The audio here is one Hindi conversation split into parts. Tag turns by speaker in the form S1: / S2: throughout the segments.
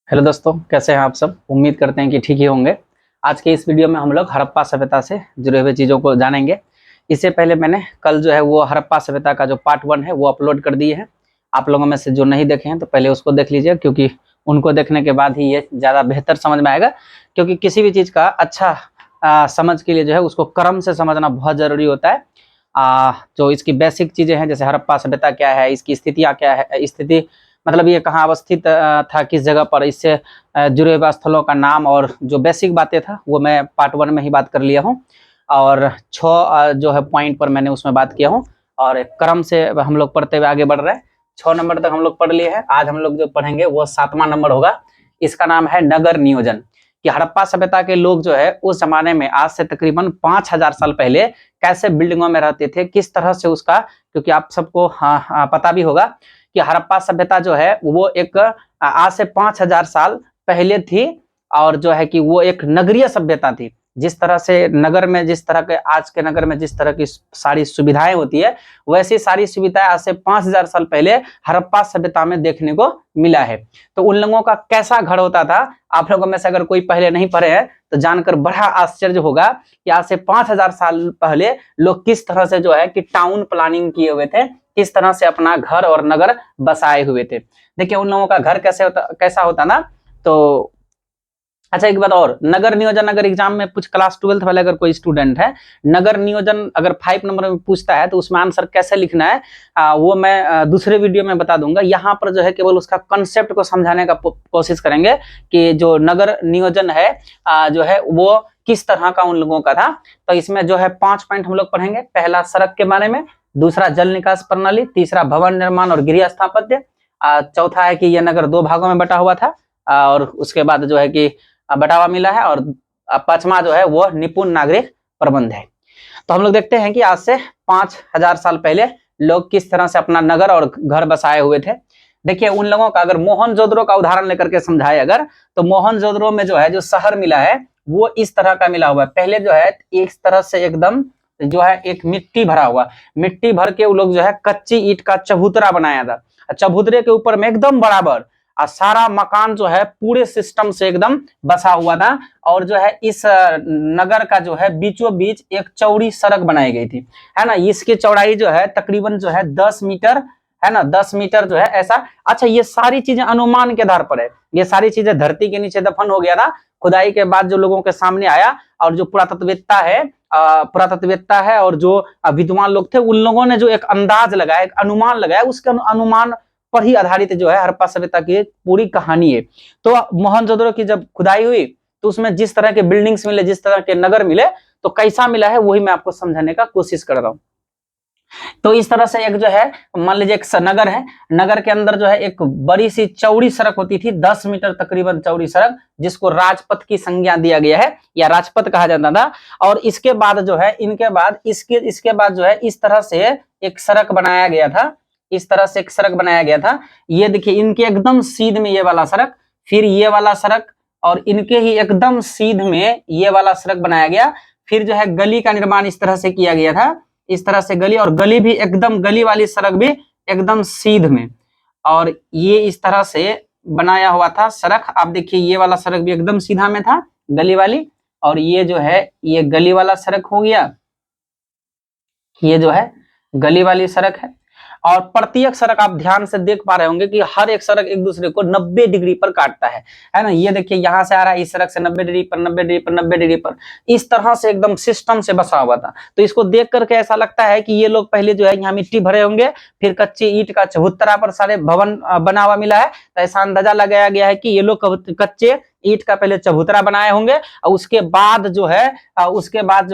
S1: हेलो दोस्तों, कैसे हैं आप सब। उम्मीद करते हैं कि ठीक ही होंगे। आज के इस वीडियो में हम लोग हड़प्पा सभ्यता से जुड़े हुए चीज़ों को जानेंगे। इससे पहले मैंने कल जो है वो हड़प्पा सभ्यता का जो पार्ट 1 है वो अपलोड कर दिए हैं। आप लोगों में से जो नहीं देखे हैं तो पहले उसको देख लीजिए, क्योंकि उनको देखने के बाद ही ये ज़्यादा बेहतर समझ में आएगा। क्योंकि किसी भी चीज़ का अच्छा समझ के लिए जो है उसको क्रम से समझना बहुत ज़रूरी होता है। जो इसकी बेसिक चीज़ें हैं, जैसे हड़प्पा सभ्यता क्या है, इसकी स्थितियाँ क्या है, स्थिति मतलब ये कहाँ अवस्थित था, किस जगह पर, इससे जुड़े हुए स्थलों का नाम और जो बेसिक बातें था वो मैं पार्ट 1 में ही बात कर लिया हूँ। और 6 जो है पॉइंट पर मैंने उसमें बात किया हूँ। और क्रम से हम लोग पढ़ते हुए आगे बढ़ रहे हैं। 6 नंबर तक हम लोग पढ़ लिए हैं। आज हम लोग जो पढ़ेंगे वो 7वां नंबर होगा। इसका नाम है नगर नियोजन। कि हड़प्पा सभ्यता के लोग जो है उस जमाने में आज से तकरीबन 5000 साल पहले कैसे बिल्डिंगों में रहते थे, किस तरह से उसका, क्योंकि आप सबको पता भी होगा कि हड़प्पा सभ्यता जो है वो एक आज से 5000 साल पहले थी। और जो है कि वो एक नगरीय सभ्यता थी। जिस तरह से नगर में, जिस तरह के आज के नगर में जिस तरह की सारी सुविधाएं होती है, वैसी सारी सुविधाएं आज से 5000 साल पहले हड़प्पा सभ्यता में देखने को मिला है। तो उन लोगों का कैसा घर होता था, आप लोगों में से अगर कोई पहले नहीं पढ़े हैं तो जानकर बड़ा आश्चर्य होगा कि आज से 5000 साल पहले लोग किस तरह से जो है कि टाउन प्लानिंग किए हुए थे, किस तरह से अपना घर और नगर बसाए हुए थे। देखिए उन लोगों का घर कैसा होता ना। तो अच्छा, एक बात और, नगर नियोजन अगर एग्जाम में कुछ क्लास 12th वाले अगर कोई स्टूडेंट है, नगर नियोजन अगर 5 नंबर में पूछता है तो उसमें आंसर कैसे लिखना है वो मैं दूसरे वीडियो में बता दूंगा। यहाँ पर जो है केवल उसका कंसेप्ट को समझाने का कोशिश करेंगे कि जो नगर नियोजन है जो है वो किस तरह का उन लोगों का था। तो इसमें जो है 5 पॉइंट हम लोग पढ़ेंगे। पहला सड़क के बारे में, दूसरा जल निकास प्रणाली, तीसरा भवन निर्माण और गृह स्थापत्य, चौथा है कि यह नगर 2 भागों में बटा हुआ था और उसके बाद जो है कि बटावा मिला है, और 5वां जो है वो निपुण नागरिक प्रबंध है। तो हम लोग देखते हैं कि आज से 5000 साल पहले लोग किस तरह से अपना नगर और घर बसाए हुए थे। देखिए उन लोगों का अगर मोहनजोदड़ो का उदाहरण लेकर के समझाए अगर, तो मोहनजोदड़ो में जो है जो शहर मिला है वो इस तरह का मिला हुआ है। पहले जो है एक तरह से एकदम जो है एक मिट्टी भरा हुआ, मिट्टी भर के वो लोग जो है कच्ची ईंट का चबूतरा बनाया था। चबूतरे के ऊपर में एकदम बराबर और सारा मकान जो है पूरे सिस्टम से एकदम बसा हुआ था। और जो है इस नगर का जो है बीचों बीच एक चौड़ी सड़क बनाई गई थी, है ना। इसकी चौड़ाई जो है तकरीबन जो है 10 मीटर, है ना, 10 मीटर जो है ऐसा। अच्छा, ये सारी चीजें अनुमान के आधार पर है। ये सारी चीजें धरती के नीचे दफन हो गया था, खुदाई के बाद जो लोगों के सामने आया। और जो पुरातत्ववेत्ता है और जो विद्वान लोग थे, उन लोगों ने जो एक अंदाज लगाया, एक अनुमान लगाया, उसके अनुमान पर ही आधारित जो है हड़प्पा सभ्यता की पूरी कहानी है। तो मोहनजोदड़ो की जब खुदाई हुई तो उसमें जिस तरह के बिल्डिंग्स मिले, जिस तरह के नगर मिले, तो कैसा मिला है वही मैं आपको समझाने का कोशिश कर रहा हूं। तो इस तरह से एक जो है, मान लीजिए एक नगर है, नगर के अंदर जो है एक बड़ी सी चौड़ी सड़क होती थी, 10 मीटर तकरीबन चौड़ी सड़क, जिसको राजपथ की संज्ञा दिया गया है या राजपथ कहा जाता था। और इसके बाद जो है इसके बाद जो है इस तरह से एक सड़क बनाया गया था, इस तरह से एक सड़क बनाया गया था। ये देखिए इनके एकदम सीध में ये वाला सड़क, फिर ये वाला सड़क, और इनके ही एकदम सीध में ये वाला सड़क बनाया गया। फिर जो है गली का निर्माण इस तरह से किया गया था, इस तरह से गली, और गली भी एकदम, गली वाली सड़क भी एकदम सीध में। और ये इस तरह से बनाया हुआ था सड़क। आप देखिए ये वाला सड़क भी एकदम सीधा में था, गली वाली, और ये जो है ये गली वाला सड़क हो गया, ये जो है गली वाली सड़क है। और प्रत्येक सड़क आप ध्यान से देख पा रहे होंगे कि हर एक सड़क एक दूसरे को 90 डिग्री पर काटता है ना। ये देखिए यहां से आ रहा है इस सड़क से 90 डिग्री पर, 90 डिग्री पर, 90 डिग्री पर, इस तरह से एकदम सिस्टम से बसा हुआ था। तो इसको देख करके ऐसा लगता है कि ये लोग पहले जो है यहाँ मिट्टी भरे होंगे, फिर कच्ची ईंट का चबूतरा पर सारे भवन बना हुआ मिला है। तो ऐसा अंदाजा लगाया गया है कि ये लोग कच्चे ईंट का पहले चबूतरा बनाए होंगे, और उसके बाद जो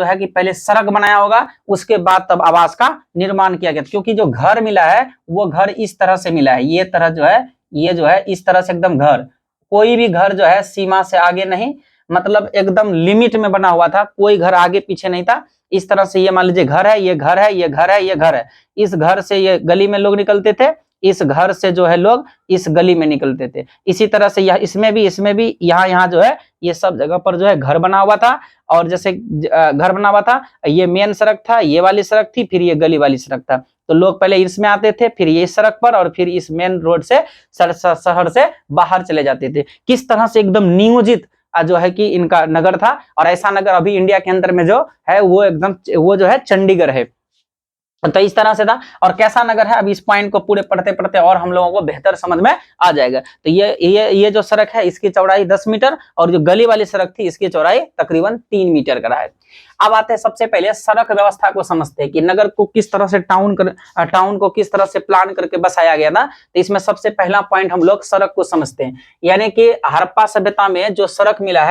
S1: है कि पहले सड़क बनाया होगा, उसके बाद तब आवास का निर्माण किया गया। क्योंकि जो घर मिला है वो घर इस तरह से मिला है, ये जो है इस तरह से एकदम घर, कोई भी घर जो है सीमा से आगे नहीं, मतलब एकदम लिमिट में बना हुआ था, कोई घर आगे पीछे नहीं था। इस तरह से ये मान लीजिए घर है, ये घर है, ये घर है, ये घर है। इस घर से ये गली में लोग निकलते थे, इस घर से जो है लोग इस गली में निकलते थे। इसी तरह से यह इसमें भी यहाँ जो है ये सब जगह पर जो है घर बना हुआ था। और जैसे घर बना हुआ था, ये मेन सड़क था, ये वाली सड़क थी, फिर ये गली वाली सड़क था। तो लोग पहले इसमें आते थे, फिर ये सड़क पर, और फिर इस मेन रोड से शहर से बाहर चले जाते थे। किस तरह से एकदम नियोजित जो है कि इनका नगर था। और ऐसा नगर अभी इंडिया के अंदर में जो है वो एकदम वो जो है चंडीगढ़ है। तो इस तरह से था। और कैसा नगर है, अब इस पॉइंट को पूरे पढ़ते पढ़ते और हम लोगों को बेहतर समझ में आ जाएगा। तो ये जो सड़क है इसकी चौड़ाई 10 मीटर, और जो गली वाली सड़क थी इसकी चौड़ाई तकरीबन 3 मीटर का है। अब आते हैं सबसे पहले सड़क व्यवस्था को समझते हैं कि नगर को किस तरह से टाउन को किस तरह से प्लान करके बसाया गया था। तो इसमें सबसे पहला पॉइंट हम लोग सड़क को समझते हैं, यानी कि हड़प्पा सभ्यता में जो सड़क मिला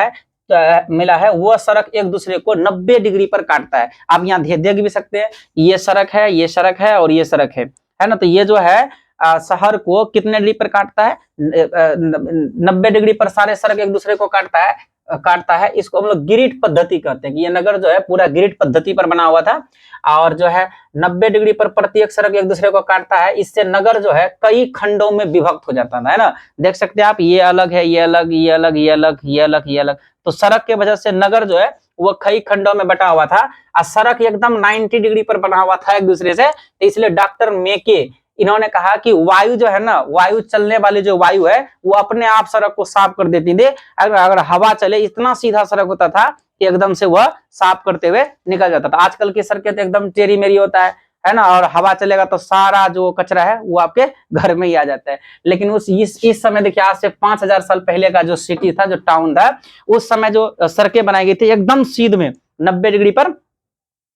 S1: है वो सड़क एक दूसरे को 90 डिग्री पर काटता है। आप यहाँ देख भी सकते हैं, ये सड़क है, ये सड़क है और ये सड़क है ना। तो ये जो है शहर को कितने डिग्री पर काटता है, 90 डिग्री पर सारे सड़क एक दूसरे को काटता है। इसको हम लोग ग्रिड पद्धति कहते हैं कि ये नगर जो है पूरा ग्रिड पद्धति पर बना हुआ था, और जो है 90 डिग्री पर प्रत्येक सड़क एक दूसरे को काटता है। इससे नगर जो है कई खंडों में विभक्त हो जाता है ना। देख सकते हैं आप, ये अलग है, ये अलग, ये अलग, ये अलग, ये अलग, ये अलग। तो सड़क के वजह से नगर जो है वो कई खंडों में बटा हुआ था, और सड़क एकदम 90 डिग्री पर बना हुआ था एक दूसरे से। तो इसलिए डॉक्टर मेके इन्होंने कहा कि वायु जो है ना, वायु चलने वाली जो वायु है वो अपने आप सड़क को साफ कर देती थी। अगर हवा चले, इतना सीधा सड़क होता था कि एकदम से वह साफ करते हुए निकल जाता था। आजकल की सड़कें तो एकदम टेढ़ी मेढ़ी होता है ना, और हवा चलेगा तो सारा जो कचरा है वो आपके घर में ही आ जाता है। लेकिन इस समय देखिए, आज से 5000 साल पहले का जो सिटी था, जो टाउन था, उस समय जो सड़कें बनाई गई थी एकदम सीध में 90 डिग्री पर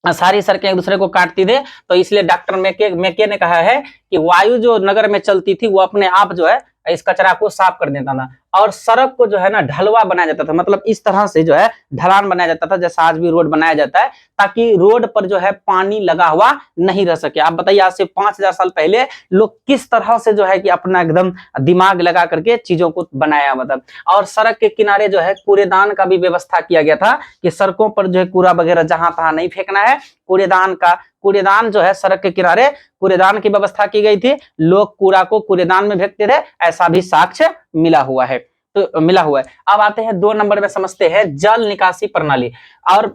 S1: सारी सड़कें एक दूसरे को काटती थी। तो इसलिए डॉक्टर मेके ने कहा है कि वायु जो नगर में चलती थी वो अपने आप जो है इस कचरा को साफ कर देता था। और सड़क को जो है ना ढलवा बनाया जाता था, मतलब इस तरह से जो है ढलान बनाया जाता था, जैसा आज भी रोड बनाया जाता है, ताकि रोड पर जो है पानी लगा हुआ नहीं रह सके। आप बताइए, आज से 5000 साल पहले लोग किस तरह से जो है कि अपना एकदम दिमाग लगा करके चीजों को बनाया, मतलब। और सड़क के किनारे जो है कूड़ेदान का भी व्यवस्था किया गया था कि सड़कों पर जो है कूड़ा वगैरह जहां तहां नहीं फेंकना है। कूड़ेदान जो है सड़क के किनारे कूड़ेदान की व्यवस्था की गई थी। लोग कूड़ा को कूड़ेदान में फेंकते थे, ऐसा भी साक्ष्य मिला हुआ है। अब आते हैं 2 नंबर में, समझते हैं जल निकासी प्रणाली। और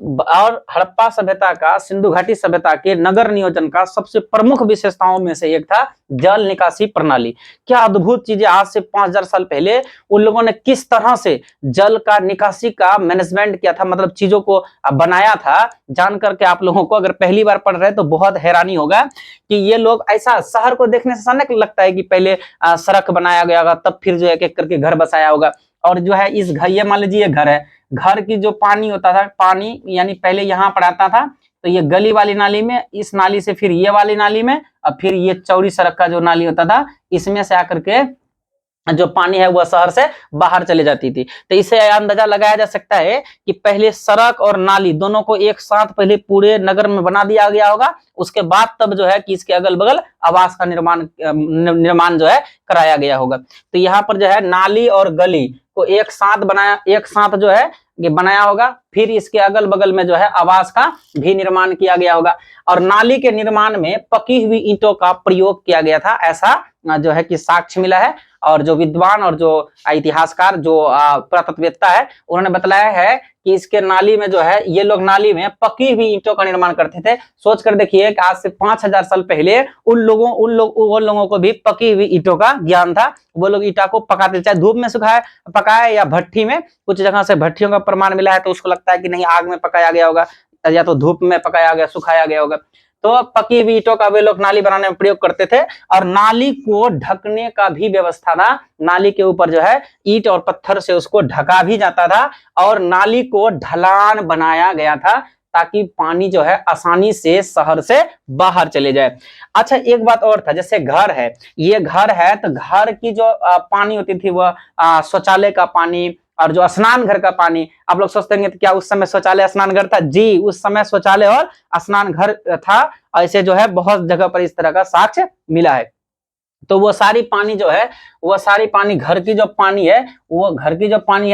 S1: हड़प्पा सभ्यता का, सिंधु घाटी सभ्यता के नगर नियोजन का सबसे प्रमुख विशेषताओं में से एक था जल निकासी प्रणाली। क्या अद्भुत चीजें, आज से 5000 साल पहले उन लोगों ने किस तरह से जल का निकासी का मैनेजमेंट किया था, मतलब चीजों को बनाया था। जान करके आप लोगों को, अगर पहली बार पढ़ रहे हैं तो बहुत हैरानी होगा कि ये लोग ऐसा, शहर को देखने से अचानक लगता है कि पहले सड़क बनाया गया होगा, तब फिर जो है एक करके घर बसाया होगा। और जो है इस घर, ये मान लीजिए घर है, घर की जो पानी होता था, पानी यानी पहले यहाँ पर आता था, तो ये गली वाली नाली में, इस नाली से फिर ये वाली नाली में, और फिर ये चौड़ी सड़क का जो नाली होता था, इसमें से आकर के जो पानी है वह शहर से बाहर चले जाती थी। तो इसे अंदाजा लगाया जा सकता है कि पहले सड़क और नाली दोनों को एक साथ पहले पूरे नगर में बना दिया गया होगा, उसके बाद तब जो है कि इसके अगल बगल आवास का निर्माण जो है कराया गया होगा। तो यहाँ पर जो है नाली और गली को एक साथ जो है ये बनाया होगा, फिर इसके अगल बगल में जो है आवास का भी निर्माण किया गया होगा। और नाली के निर्माण में पकी हुई ईंटों का प्रयोग किया गया था, ऐसा जो है कि साक्ष्य मिला है। और जो विद्वान और जो इतिहासकार, जो पुरातत्ववेत्ता है, उन्होंने बताया है कि इसके नाली में जो है, ये लोग नाली में पकी हुई ईंटों का निर्माण करते थे। सोच कर देखिए कि आज से 5000 साल पहले उन लोगों को भी पकी हुई ईंटों का ज्ञान था। वो लोग ईंटा को पकाते, चाहे धूप में पकाए या भट्टी में। कुछ जगह से भट्टियों का प्रमाण मिला है, तो उसको लगता है कि नहीं, आग में पकाया गया होगा, या तो धूप में पकाया गया, सुखाया गया होगा। तो पकी हुई ईंटों का वे लोग नाली बनाने में प्रयोग करते थे। और नाली को ढकने का भी व्यवस्था था, नाली के ऊपर जो है ईंट और पत्थर से उसको ढका भी जाता था, और नाली को ढलान बनाया गया था ताकि पानी जो है आसानी से शहर से बाहर चले जाए। अच्छा, एक बात और था, जैसे घर है, ये घर है, तो घर की जो पानी होती थी वह शौचालय का पानी और जो स्नान घर का पानी। आप लोग सोचते हैं क्या उस समय शौचालय स्नान घर था? जी, उस समय शौचालय और स्नान घर था। ऐसे जो है बहुत जगह पर इस तरह का साक्ष्य मिला है। तो वो सारी पानी जो है, वो सारी पानी, घर की जो पानी है,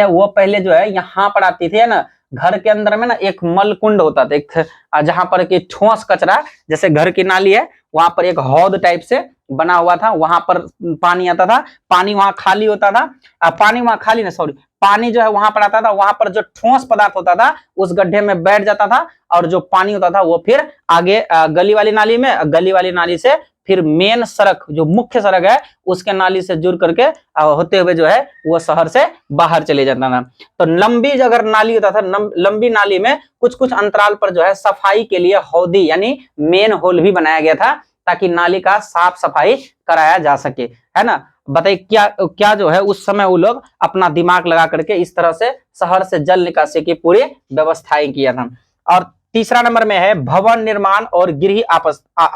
S1: वो पहले जो है यहाँ पर आती थी, है ना। घर के अंदर में ना एक मलकुंड होता था, एक जहां पर कि ठोस कचरा, जैसे घर की नाली है, वहां पर एक हौद टाइप से बना हुआ था, वहां पर पानी आता था, पानी वहां खाली होता था, पानी वहां खाली ना सॉरी पानी जो है वहां पर आता था, वहां पर जो ठोस पदार्थ होता था उस गड्ढे में बैठ जाता था और जो पानी होता था वो फिर आगे गली वाली नाली में, गली वाली नाली से फिर मेन सड़क जो मुख्य सड़क है उसके नाली से जुड़ करके होते हुए जो है वो शहर से बाहर चले जाता था। तो लंबी अगर नाली होता था, लंबी नाली में कुछ कुछ अंतराल पर जो है सफाई के लिए हौदी यानी मेन होल भी बनाया गया था ताकि नाली का साफ सफाई कराया जा सके, है ना। बताइए क्या क्या जो है उस समय वो लोग अपना दिमाग लगा करके इस तरह से शहर से जल निकासी की पूरी व्यवस्थाएं किया था। और तीसरा नंबर में है भवन निर्माण और गृह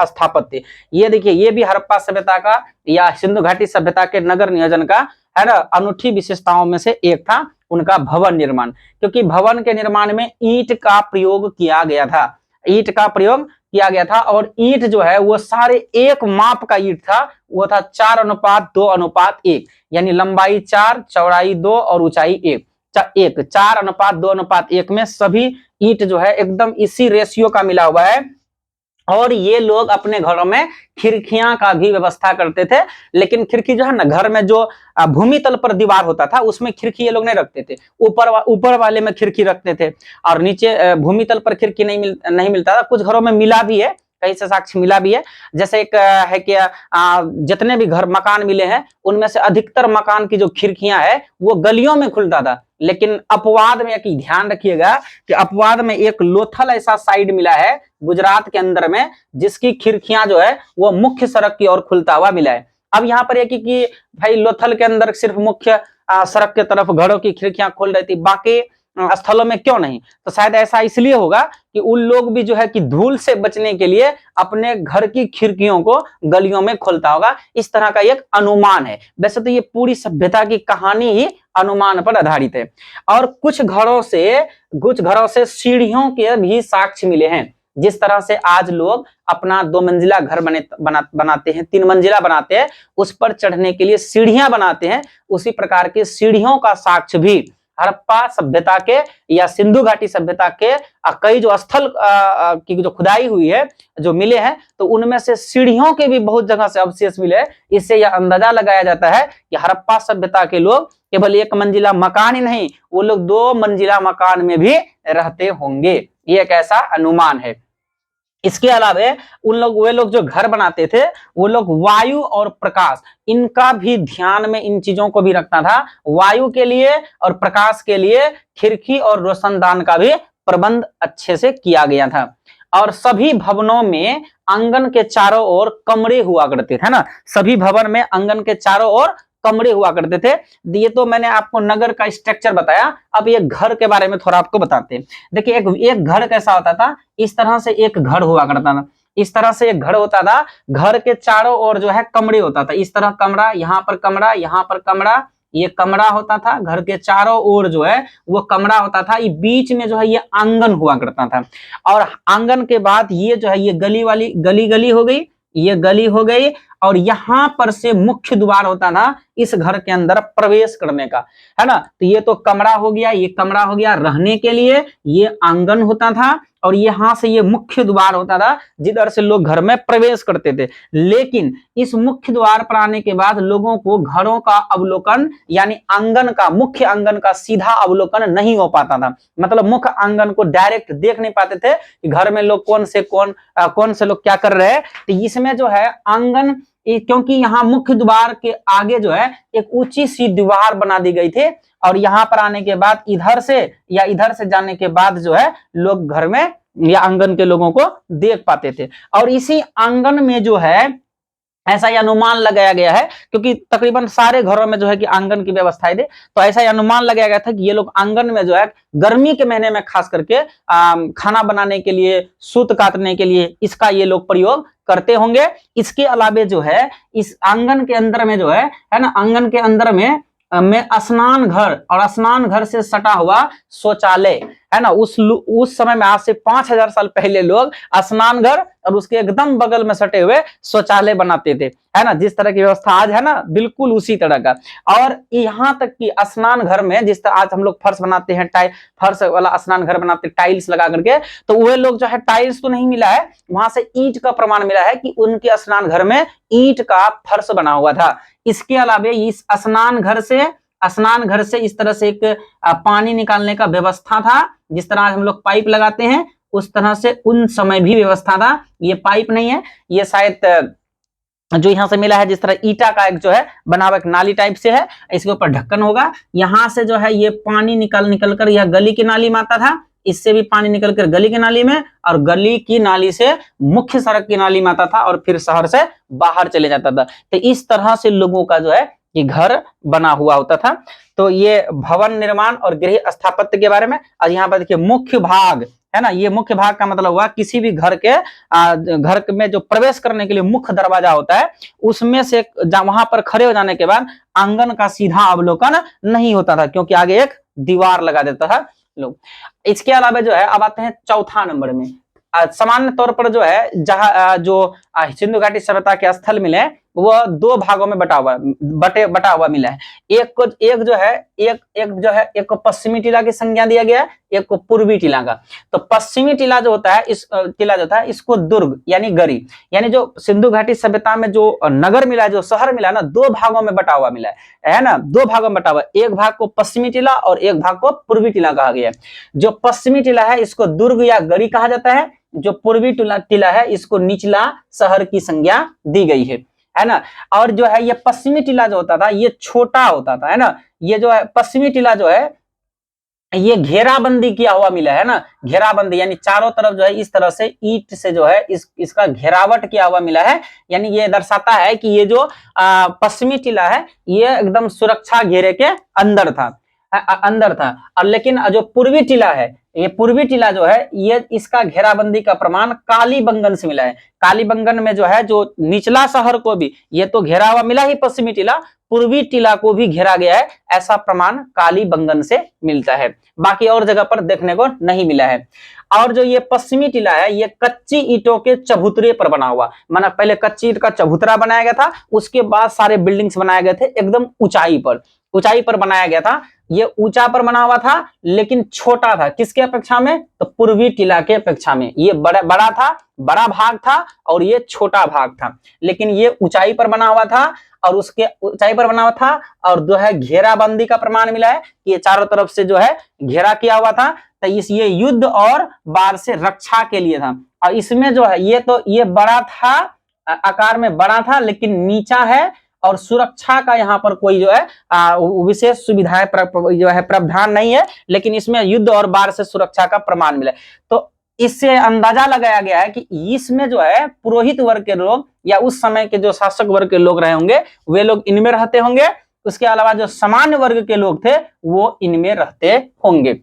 S1: स्थापत्य। ये देखिए ये भी हड़प्पा सभ्यता का या सिंधु घाटी सभ्यता के नगर नियोजन का, है ना, अनूठी विशेषताओं में से एक था उनका भवन निर्माण, क्योंकि भवन के निर्माण में ईंट का प्रयोग किया गया था, ईंट का प्रयोग किया गया था। और ईंट जो है वो सारे एक माप का ईंट था, वो था 4:2:1, यानी लंबाई 4, चौड़ाई 2 और ऊंचाई 1, 4:2:1 में सभी ईंट जो है एकदम इसी रेशियो का मिला हुआ है। और ये लोग अपने घरों में खिड़कियां का भी व्यवस्था करते थे, लेकिन खिड़की जो है ना घर में जो भूमि तल पर दीवार होता था उसमें खिड़की ये लोग नहीं रखते थे, ऊपर वाले में खिड़की रखते थे और नीचे भूमि तल पर खिड़की नहीं मिलता था। कुछ घरों में मिला भी है, कहीं से साक्ष्य मिला भी है, जैसे एक है कि जितने भी घर मकान मिले हैं उनमें से अधिकतर मकान की जो खिड़कियां है वो गलियों में खुलता था। लेकिन अपवाद में एक ध्यान रखिएगा कि अपवाद में एक लोथल ऐसा साइड मिला है गुजरात के अंदर में जिसकी खिड़कियां जो है वो मुख्य सड़क की ओर खुलता हुआ मिला है। अब यहाँ पर एक कि भाई लोथल के अंदर सिर्फ मुख्य सड़क के तरफ घरों की खिड़कियां खोल रही थी, बाकी स्थलों में क्यों नहीं? तो शायद ऐसा इसलिए होगा कि उन लोग भी जो है कि धूल से बचने के लिए अपने घर की खिड़कियों को गलियों में खोलता होगा, इस तरह का एक अनुमान है। वैसे तो ये पूरी सभ्यता की कहानी ही अनुमान पर आधारित है। और कुछ घरों से सीढ़ियों के भी साक्ष्य मिले हैं। जिस तरह से आज लोग अपना 2 मंजिला घर बनाते हैं, 3 मंजिला बनाते हैं, उस पर चढ़ने के लिए सीढ़ियां बनाते हैं, उसी प्रकार की सीढ़ियों का साक्ष्य भी हड़प्पा सभ्यता के या सिंधु घाटी सभ्यता के कई जो स्थल की जो खुदाई हुई है जो मिले हैं, तो उनमें से सीढ़ियों के भी बहुत जगह से अवशेष मिले हैं। इससे यह अंदाजा लगाया जाता है कि हड़प्पा सभ्यता के लोग केवल 1 मंजिला मकान ही नहीं, वो लोग 2 मंजिला मकान में भी रहते होंगे, ये एक ऐसा अनुमान है। इसके अलावा वे लोग जो घर बनाते थे वो लोग वायु और प्रकाश इनका भी ध्यान में इन चीजों को भी रखना था। वायु के लिए और प्रकाश के लिए खिड़की और रोशनदान का भी प्रबंध अच्छे से किया गया था। और सभी भवनों में आंगन के चारों ओर कमरे हुआ करते थे ना, सभी भवन में आंगन के चारों ओर कमरे हुआ करते थे। ये तो मैंने आपको नगर का स्ट्रक्चर बताया, अब ये घर के बारे में थोड़ा आपको बताते हैं। देखिए एक घर कैसा होता था, इस तरह से एक घर हुआ करता था, इस तरह से एक घर होता था। घर के चारों ओर जो है कमरे होता था, इस तरह कमरा, यहाँ पर कमरा, यहाँ पर कमरा, ये कमरा होता था। घर के चारों ओर जो है वो कमरा होता था, ये बीच में जो है ये आंगन हुआ करता था। और आंगन के बाद ये जो है ये गली हो गई, ये गली हो गई, और यहां पर से मुख्य द्वार होता था इस घर के अंदर प्रवेश करने का, है ना। तो ये तो कमरा हो गया, ये कमरा हो गया रहने के लिए, ये आंगन होता था, और यहां से ये मुख्य द्वार होता था जिधर से लोग घर में प्रवेश करते थे। लेकिन इस मुख्य द्वार पर आने के बाद लोगों को घरों का अवलोकन यानी आंगन का, मुख्य आंगन का सीधा अवलोकन नहीं हो पाता था। मतलब मुख्य आंगन को डायरेक्ट देख नहीं पाते थे कि घर में लोग कौन से लोग क्या कर रहे हैं। तो इसमें जो है आंगन, क्योंकि यहाँ मुख्य द्वार के आगे जो है एक ऊंची सी दीवार बना दी गई थी, और यहाँ पर आने के बाद इधर से जाने के बाद जो है लोग घर में या आंगन के लोगों को देख पाते थे। और इसी आंगन में जो है ऐसा ही अनुमान लगाया गया है, क्योंकि तकरीबन सारे घरों में जो है कि आंगन की व्यवस्था थी, तो ऐसा ही अनुमान लगाया गया था कि ये लोग आंगन में जो है गर्मी के महीने में खास करके खाना बनाने के लिए, सूत काटने के लिए इसका ये लोग प्रयोग करते होंगे। इसके अलावे जो है इस आंगन के अंदर में जो है ना, आंगन के अंदर में स्नान घर और स्नान घर से सटा हुआ शौचालय, है ना। उस समय में आज से 5000 साल पहले लोग स्नान घर और उसके एकदम बगल में सटे हुए शौचालय बनाते थे, है ना। जिस तरह की व्यवस्था आज है ना, बिल्कुल उसी तरह का। और यहाँ तक कि स्नान घर में जिस तरह आज हम लोग फर्श बनाते हैं, फर्श वाला स्नान घर बनाते हैं टाइल्स लगा करके, तो वे लोग जो है टाइल्स तो नहीं मिला है, वहां से ईंट का प्रमाण मिला है कि उनके स्नान घर में ईंट का फर्श बना हुआ था। इसके अलावा इस स्नान घर से इस तरह से एक पानी निकालने का व्यवस्था था। जिस तरह आज हम लोग पाइप लगाते हैं उस तरह से उन समय भी व्यवस्था था। ये पाइप नहीं है, ये शायद जो यहाँ से मिला है जिस तरह ईटा का एक जो है बना हुआ एक नाली टाइप से है, इसके ऊपर ढक्कन होगा। यहाँ से जो है ये पानी निकल कर यह गली की नाली में आता था, इससे भी पानी निकल कर गली की नाली में, और गली की नाली से मुख्य सड़क की नाली में आता था और फिर शहर से बाहर चले जाता था। तो इस तरह से लोगों का जो है ये घर बना हुआ होता था। तो ये भवन निर्माण और गृह स्थापत्य के बारे में। और यहाँ पर देखिए मुख्य भाग, है ना, ये मुख्य भाग का मतलब हुआ किसी भी घर में जो प्रवेश करने के लिए मुख्य दरवाजा होता है, उसमें से वहां पर खड़े हो जाने के बाद आंगन का सीधा अवलोकन नहीं होता था, क्योंकि आगे एक दीवार लगा देता था लोग। इसके अलावा जो है अब आते हैं चौथा नंबर में। सामान्य तौर पर जो है जहां जो सिंधु घाटी सभ्यता के स्थल मिले वह दो भागों में बटा हुआ मिला है। एक को पश्चिमी टीला की संज्ञा दिया गया है, एक को पूर्वी टीला का। तो पश्चिमी टीला जो होता है, इसको दुर्ग यानी गरी, यानी जो सिंधु घाटी सभ्यता में जो नगर मिला है, जो शहर मिला है ना, दो भागों में बटा हुआ मिला है ना, दो भागों में बटा हुआ। एक भाग को पश्चिमी टीला और एक भाग को पूर्वी टीला कहा गया है। जो पश्चिमी टीला है इसको दुर्ग या गरी कहा जाता है, जो पूर्वी टीला है इसको निचला शहर की संज्ञा दी गई है ना। और जो है ये पश्चिमी टीला जो होता था ये छोटा होता था, है ना। ये जो है पश्चिमी टीला जो है ये घेराबंदी किया हुआ मिला है ना, घेराबंदी यानी चारों तरफ जो है इस तरह से ईंट से जो है इसका घेरावट किया हुआ मिला है। यानी ये दर्शाता है कि ये जो पश्चिमी टीला है ये एकदम सुरक्षा घेरे के अंदर था। और लेकिन जो पूर्वी टीला है, ये पूर्वी टीला जो है ये इसका घेराबंदी का प्रमाण कालीबंगन से मिला है। कालीबंगन में जो है जो निचला शहर को भी ये तो घेरा हुआ मिला ही पश्चिमी टीला, पूर्वी टीला को भी घेरा गया है, ऐसा प्रमाण कालीबंगन से मिलता है। बाकी और जगह पर देखने को नहीं मिला है। और जो ये पश्चिमी टीला है ये कच्ची ईंटों के चबूतरे पर बना हुआ, माना पहले कच्ची ईंट का चबूतरा बनाया गया था, उसके बाद सारे बिल्डिंग्स बनाए गए थे एकदम ऊंचाई पर बनाया गया था। ये ऊंचा पर बना हुआ था लेकिन छोटा था, किसके अपेक्षा में, तो पूर्वी टीला के अपेक्षा में। ये बड़ा था, बड़ा भाग था, और ये छोटा भाग था, लेकिन ये ऊंचाई पर बना हुआ था। और उसके ऊंचाई पर बना हुआ था और जो है घेराबंदी का प्रमाण मिला है कि ये चारों तरफ से जो है घेरा किया हुआ था। तो ये युद्ध और बाढ़ से रक्षा के लिए था। और इसमें जो है ये बड़ा था, आकार में बड़ा था, लेकिन नीचा है और सुरक्षा का यहाँ पर कोई जो है विशेष सुविधाएं जो है प्रावधान नहीं है, लेकिन इसमें युद्ध और बाढ़ से सुरक्षा का प्रमाण मिला। तो इससे अंदाजा लगाया गया है कि इसमें जो है पुरोहित वर्ग के लोग या उस समय के जो शासक वर्ग के लोग रहे होंगे वे लोग इनमें रहते होंगे। उसके अलावा जो सामान्य वर्ग के लोग थे वो इनमें रहते होंगे।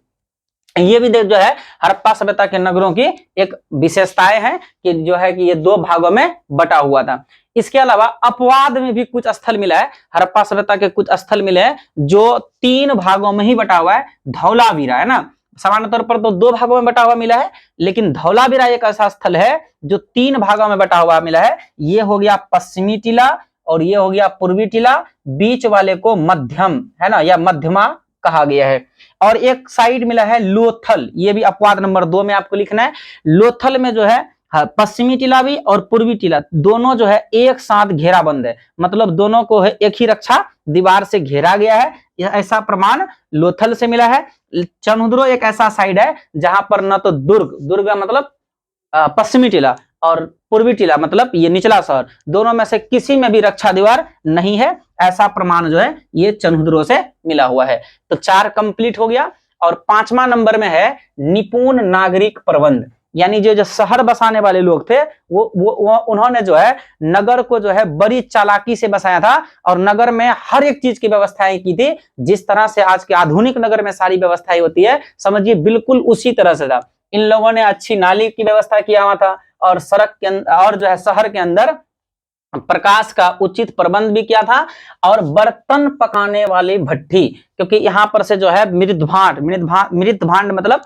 S1: ये भी जो है हड़प्पा सभ्यता के नगरों की एक विशेषताएं हैं कि जो है कि ये दो भागों में बटा हुआ था। इसके अलावा अपवाद में भी कुछ स्थल मिला है, हड़प्पा सभ्यता के कुछ स्थल मिले हैं जो 3 भागों में ही बटा हुआ है। धौलावीरा, है ना, सामान्य तौर पर तो 2 भागों में बटा हुआ मिला है, लेकिन धौलावीरा एक ऐसा स्थल है जो 3 भागों में बटा हुआ मिला है। ये हो गया पश्चिमी टीला और ये हो गया पूर्वी टीला, बीच वाले को मध्यम, है ना, या मध्यमा कहा गया है। और एक साइड मिला है लोथल, ये भी अपवाद नंबर 2 में आपको लिखना है। लोथल में जो है पश्चिमी टीला भी और पूर्वी टीला दोनों जो है एक साथ घेराबंद है, मतलब दोनों को है एक ही रक्षा दीवार से घेरा गया है। यह ऐसा प्रमाण लोथल से मिला है। चनहुद्रो एक ऐसा साइड है जहां पर न तो दुर्ग मतलब पश्चिमी टीला और पूर्वी टीला मतलब ये निचला शहर, दोनों में से किसी में भी रक्षा दीवार नहीं है, ऐसा प्रमाण जो है ये चनहुद्रो से मिला हुआ है। तो 4 कंप्लीट हो गया। और 5वां नंबर में है निपुण नागरिक प्रबंध, यानी जो शहर बसाने वाले लोग थे वो उन्होंने जो है नगर को जो है बड़ी चालाकी से बसाया था और नगर में हर एक चीज की व्यवस्थाएं की थी। जिस तरह से आज के आधुनिक नगर में सारी व्यवस्थाएं होती है, समझिए बिल्कुल उसी तरह से था। इन लोगों ने अच्छी नाली की व्यवस्था किया हुआ था और सड़क के और जो है शहर के अंदर प्रकाश का उचित प्रबंध भी किया था, और बर्तन पकाने वाली भट्टी, क्योंकि यहाँ पर से जो है मृत भांड मतलब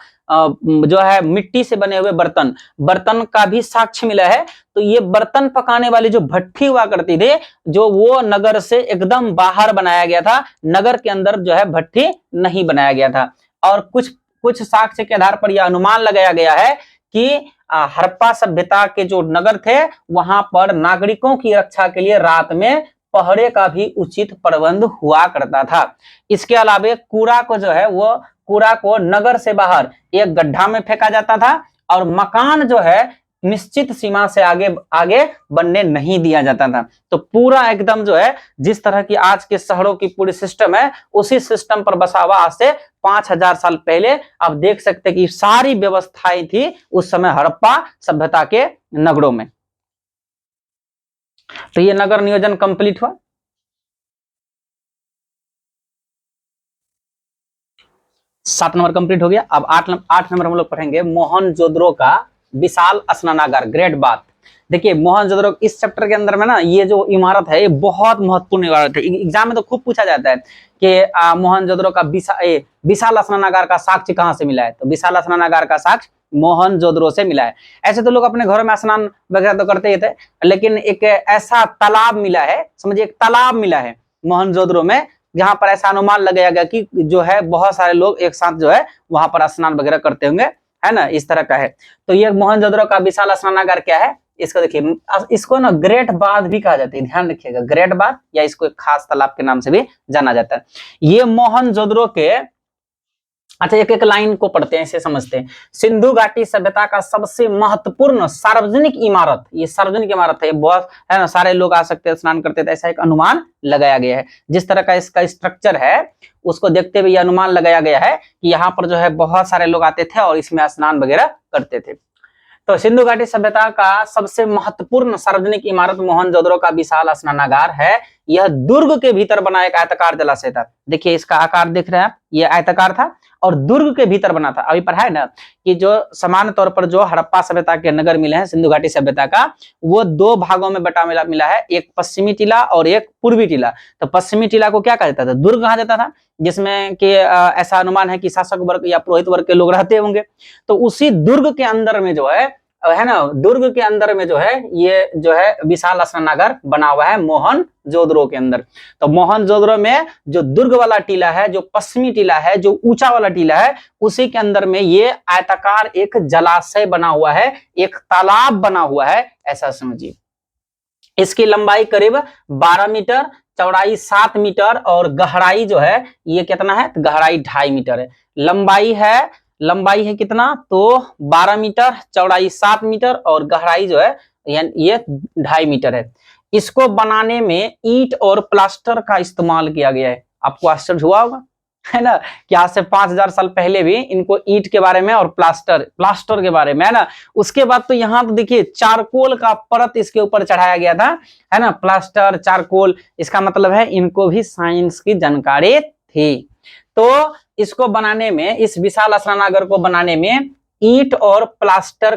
S1: जो है मिट्टी से बने हुए बर्तन का भी साक्ष्य मिला है। तो ये बर्तन पकाने वाली जो भट्टी हुआ करती थी, जो वो नगर से एकदम बाहर बनाया गया था, नगर के अंदर जो है भट्टी नहीं बनाया गया था। और कुछ साक्ष्य के आधार पर यह अनुमान लगाया गया है कि हड़प्पा सभ्यता के जो नगर थे वहां पर नागरिकों की रक्षा के लिए रात में पहरे का भी उचित प्रबंध हुआ करता था। इसके अलावा कूड़ा को नगर से बाहर एक गड्ढा में फेंका जाता था, और मकान जो है निश्चित सीमा से आगे बनने नहीं दिया जाता था। तो पूरा एकदम जो है जिस तरह की आज के शहरों की पूरी सिस्टम है, उसी सिस्टम पर बसा हुआ आज से 5000 साल पहले। आप देख सकते हैं कि सारी व्यवस्थाएं थी उस समय हड़प्पा सभ्यता के नगरों में। तो ये नगर नियोजन कंप्लीट हुआ। सात नंबर कंप्लीट हो गया। अब आठ नंबर हम लोग पढ़ेंगे मोहनजोदड़ो का विशाल स्नानागार, ग्रेट बात। देखिए मोहनजोदड़ो इस चैप्टर के अंदर में ना, ये जो इमारत है ये बहुत महत्वपूर्ण इमारत है। एग्जाम में तो खूब पूछा जाता है कि मोहनजोदड़ो का विशाल स्नानागार का साक्ष्य कहां से मिला है। तो विशाल स्नानागार का साक्ष्य मोहनजोदड़ो से मिला है। ऐसे तो लोग अपने घरों में स्नान वगैरह तो करते ही थे, लेकिन एक ऐसा तालाब मिला है, समझिए एक तालाब मिला है मोहनजोदड़ो में, जहां पर ऐसा अनुमान लगाया गया कि जो है बहुत सारे लोग एक साथ जो है वहां पर स्नान वगैरह करते होंगे, है ना, इस तरह का है। तो ये मोहनजोदड़ो का विशाल स्नानागार क्या है, इसको देखिए, इसको ना ग्रेट बाथ भी कहा जाता है, ध्यान रखिएगा, ग्रेट बाथ या इसको एक खास तालाब के नाम से भी जाना जाता है। ये मोहनजोदड़ो के, अच्छा एक एक लाइन को पढ़ते हैं, इसे समझते हैं। सिंधु घाटी सभ्यता का सबसे महत्वपूर्ण सार्वजनिक इमारत, ये सार्वजनिक इमारत है, बहुत है ना, सारे लोग आ सकते हैं, स्नान करते थे, ऐसा एक अनुमान लगाया गया है। जिस तरह का इसका स्ट्रक्चर है उसको देखते हुए यह अनुमान लगाया गया है कि यहाँ पर जो है बहुत सारे लोग आते थे और इसमें स्नान वगैरह करते थे। तो सिंधु घाटी सभ्यता का सबसे महत्वपूर्ण सार्वजनिक इमारत मोहनजोदड़ो का विशाल स्नानागार है। यह दुर्ग के भीतर बना एक आयताकार जलाशय था। देखिए इसका आकार देख रहे हैं आप, ये आयताकार था और दुर्ग के भीतर बना था। अभी पढ़ा है ना कि जो सामान्य तौर पर जो हड़प्पा सभ्यता के नगर मिले हैं सिंधु घाटी सभ्यता का, वो दो भागों में बटा मिला है, एक पश्चिमी टीला और एक पूर्वी टीला। तो पश्चिमी टीला को क्या कहा जाता था, दुर्ग कहा जाता था, जिसमें कि ऐसा अनुमान है कि शासक वर्ग या पुरोहित वर्ग के लोग रहते होंगे। तो उसी दुर्ग के अंदर में जो है ना, दुर्ग के अंदर में जो है ये जो है विशाल स्नानागार बना हुआ है मोहनजोदड़ो के अंदर। तो मोहनजोदड़ो में जो दुर्ग वाला टीला है, जो पश्चिमी टीला है, जो ऊंचा वाला टीला है, उसी के अंदर में ये आयताकार एक जलाशय बना हुआ है, एक तालाब बना हुआ है, ऐसा समझिए। इसकी लंबाई करीब 12 मीटर, चौड़ाई 7 मीटर और गहराई जो है ये कितना है, गहराई 2.5 मीटर है। लंबाई है कितना, तो 12 मीटर, चौड़ाई 7 मीटर और गहराई जो है ये 2.5 मीटर है। इसको बनाने में ईंट और प्लास्टर का इस्तेमाल किया गया है। आपको आश्चर्य हुआ होगा, है ना, कि आज से 5000 साल पहले भी इनको ईंट के बारे में और प्लास्टर के बारे में, है ना। उसके बाद तो यहाँ तो देखिए चारकोल का परत इसके ऊपर चढ़ाया गया था, है ना, प्लास्टर चारकोल, इसका मतलब है इनको भी साइंस की जानकारी थी। तो इसको बनाने में, इस विशाल स्नानागार को बनाने में ईंट और प्लास्टर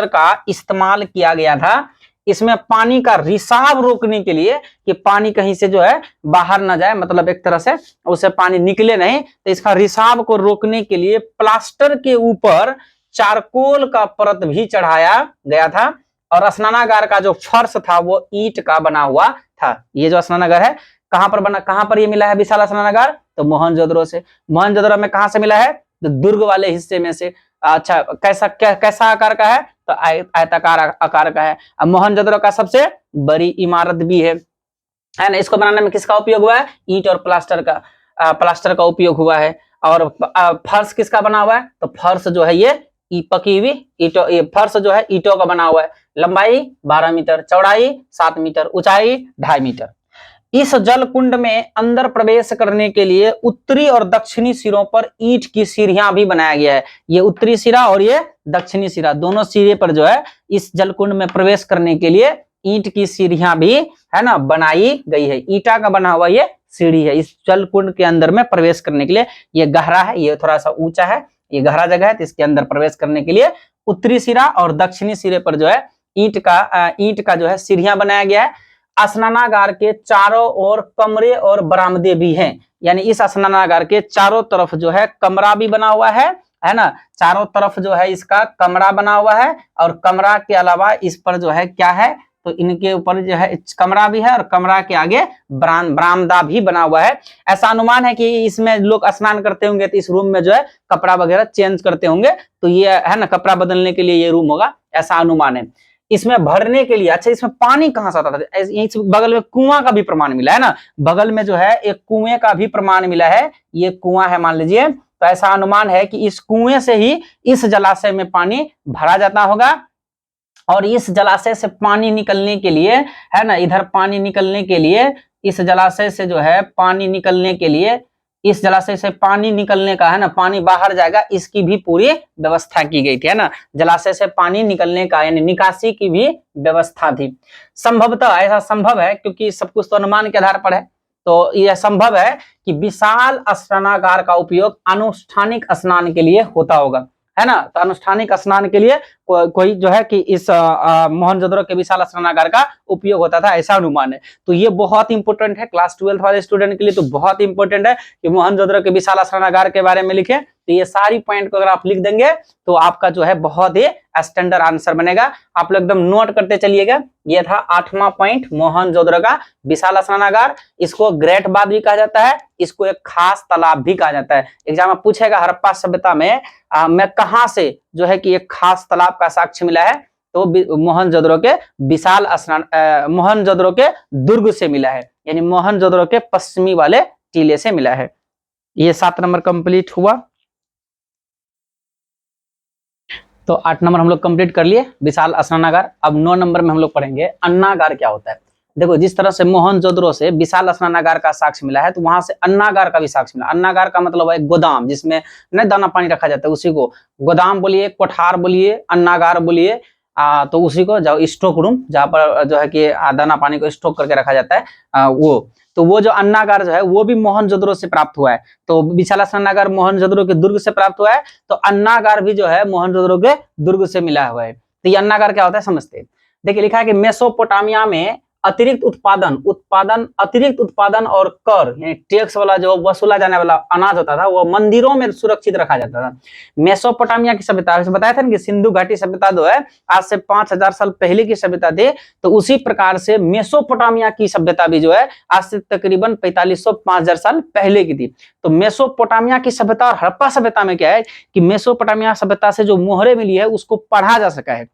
S1: का इस्तेमाल किया गया था। इसमें पानी का रिसाव रोकने के लिए कि पानी कहीं से जो है बाहर ना जाए, मतलब एक तरह से उसे पानी निकले नहीं, तो इसका रिसाव को रोकने के लिए प्लास्टर के ऊपर चारकोल का परत भी चढ़ाया गया था। और स्नानागार का जो फर्श था वो ईंट का बना हुआ था। ये जो स्नानागार है कहां पर ये मिला है विशाल स्नानागार, तो मोहनजोदड़ो से। मोहनजोदड़ो में कहां से मिला है, तो दुर्ग वाले हिस्से में से। अच्छा कैसा आकार का है, तो आयताकार आकार का है। अब मोहनजोदड़ो का सबसे बड़ी इमारत भी है ना। इसको बनाने में किसका उपयोग हुआ है, ईंट और प्लास्टर का उपयोग हुआ है। और फर्श किसका बना हुआ है, तो फर्श जो है ये पकी हुई ईंटों, ये फर्श जो है ईंटों का बना हुआ है। लंबाई 12 मीटर, चौड़ाई 7 मीटर, ऊंचाई 2.5 मीटर। इस जल कुंड में अंदर प्रवेश करने के लिए उत्तरी और दक्षिणी सिरों पर ईंट की सीढ़ियां भी बनाया गया है। ये उत्तरी सिरा और ये दक्षिणी सिरा, दोनों सिरे पर जो है इस जल कुंड में प्रवेश करने के लिए ईंट की सीढ़ियां भी, है ना, बनाई गई है। ईंटा का बना हुआ ये सीढ़ी है इस जल कुंड के अंदर में प्रवेश करने के लिए। ये गहरा है, ये थोड़ा सा ऊंचा है, ये गहरा जगह है, तो इसके अंदर प्रवेश करने के लिए उत्तरी सिरा और दक्षिणी सिरे पर जो है ईंट का जो है सीढ़ियां बनाया गया है। स्नानागार के चारों ओर कमरे और बरामदे भी हैं, यानी इस स्नानागार के चारों तरफ जो है कमरा भी बना हुआ है ना, चारों तरफ जो है इसका कमरा बना हुआ है, और कमरा के अलावा इस पर जो है क्या है, तो इनके ऊपर जो है कमरा भी है और कमरा के आगे बरामदा भी बना हुआ है। ऐसा अनुमान है कि इसमें लोग स्नान करते होंगे तो इस रूम में जो है कपड़ा वगैरह चेंज करते होंगे, तो ये है ना कपड़ा बदलने के लिए ये रूम होगा, ऐसा अनुमान है। इसमें भरने के लिए, अच्छा इसमें पानी कहां से आता था, इस बगल में कुआं का भी प्रमाण मिला है ना, बगल में जो है एक कुएं का भी प्रमाण मिला है, ये कुआं है मान लीजिए, तो ऐसा अनुमान है कि इस कुएं से ही इस जलाशय में पानी भरा जाता होगा, और इस जलाशय से पानी निकलने के लिए है ना, इधर पानी निकलने के लिए, इस जलाशय से जो है पानी निकलने के लिए, इस जलाशय से पानी निकलने का है ना, पानी बाहर जाएगा, इसकी भी पूरी व्यवस्था की गई थी, है ना, जलाशय से पानी निकलने का यानी निकासी की भी व्यवस्था थी। संभवतः ऐसा संभव है क्योंकि सब कुछ तो अनुमान के आधार पर है, तो यह संभव है कि विशाल स्नानागार का उपयोग अनुष्ठानिक स्नान के लिए होता होगा, है ना, तो अनुष्ठानिक स्नान के लिए कोई जो है कि इस मोहनजोदड़ो के विशाल स्नानागार का उपयोग होता था, ऐसा अनुमान है। तो ये बहुत इंपॉर्टेंट है क्लास 12 वाले स्टूडेंट के लिए, तो बहुत इंपॉर्टेंट है कि मोहनजोदड़ो के विशाल स्नानागार के बारे में लिखे, तो ये सारी पॉइंट को अगर आप लिख देंगे तो आपका जो है बहुत ही स्टैंडर्ड आंसर बनेगा। आप लोग एकदम नोट करते चलिएगा। ये था 8वां पॉइंट, मोहनजोदड़ो का विशाल स्नानागार। इसको ग्रेट बाथ भी कहा जाता है, इसको एक खास तालाब भी कहा जाता है। एग्जाम में पूछेगा हड़प्पा सभ्यता में मैं कहां से जो है कि एक खास तालाब का साक्ष्य मिला है, तो मोहनजोदड़ो के विशाल स्नान मोहनजोदड़ो के दुर्ग से मिला है, यानी मोहनजोदड़ो के पश्चिमी वाले टीले से मिला है। ये 7 नंबर कंप्लीट हुआ। तो 8 नंबर हम लोग कंप्लीट कर लिए विशाल स्नानागार। अब 9 नंबर में हम लोग पढ़ेंगे अन्नागार क्या होता है। देखो जिस तरह से मोहनजोदड़ो से विशाल स्नानागार का साक्ष्य मिला है, तो वहां से अन्नागार का भी साक्ष्य मिला। अन्नागार का मतलब है गोदाम जिसमें न दाना पानी रखा जाता है, उसी को गोदाम बोलिए, कोठार बोलिए, अन्नागार बोलिए, तो उसी को जाओ स्टॉक रूम, जहाँ पर जो है कि दाना पानी को स्टॉक करके रखा जाता है, वो जो अन्नागार जो है वो भी मोहनजोदड़ो से प्राप्त हुआ है। तो विशाल स्नानागार मोहनजोदड़ो के दुर्ग से प्राप्त हुआ है, तो अन्नागार भी जो है मोहनजोदड़ो के दुर्ग से मिला हुआ है। तो ये अन्नागार क्या होता है समझते हैं। देखिए लिखा है कि मेसोपोटामिया में अतिरिक्त उत्पादन और कर यानी टैक्स वाला जो वसूला जाने वाला अनाज होता था, वो मंदिरों में सुरक्षित रखा जाता था। मेसोपोटामिया की सभ्यता बताया था ना कि सिंधु घाटी सभ्यता जो है आज से 5000 साल पहले की सभ्यता थी, तो उसी प्रकार से मेसोपोटामिया की सभ्यता भी जो है आज से तकरीबन 4500-5000 साल पहले की थी। तो मेसोपोटामिया की सभ्यता और हड़प्पा सभ्यता में क्या है कि मेसोपोटामिया सभ्यता से जो मोहरें मिली है उसको पढ़ा जा सका है,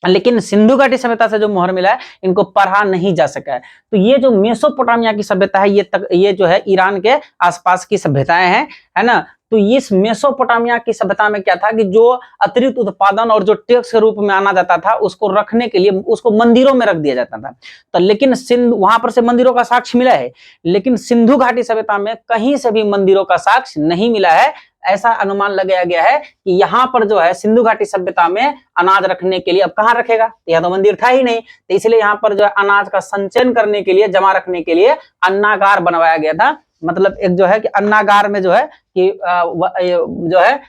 S1: लेकिन सिंधु घाटी सभ्यता से जो मोहर मिला है इनको पढ़ा नहीं जा सका है। तो ये जो मेसोपोटामिया की सभ्यता है ये जो है ईरान के आसपास की सभ्यताएं हैं, है ना। तो इस मेसोपोटामिया की सभ्यता में क्या था कि जो अतिरिक्त उत्पादन और जो टैक्स के रूप में आना जाता था उसको रखने के लिए उसको मंदिरों में रख दिया जाता था। तो लेकिन वहां पर से मंदिरों का साक्ष्य मिला है, लेकिन सिंधु घाटी सभ्यता में कहीं से भी मंदिरों का साक्ष्य नहीं मिला है। ऐसा अनुमान लगाया गया है कि यहाँ पर जो है सिंधु घाटी सभ्यता में अनाज रखने के लिए, अब कहाँ रखेगा, यहाँ तो मंदिर था ही नहीं, तो इसलिए यहाँ पर जो है अनाज का संचयन करने के लिए, जमा रखने के लिए अन्नागार बनवाया गया था। मतलब एक जो है कि अन्नागार में जो है कि जो है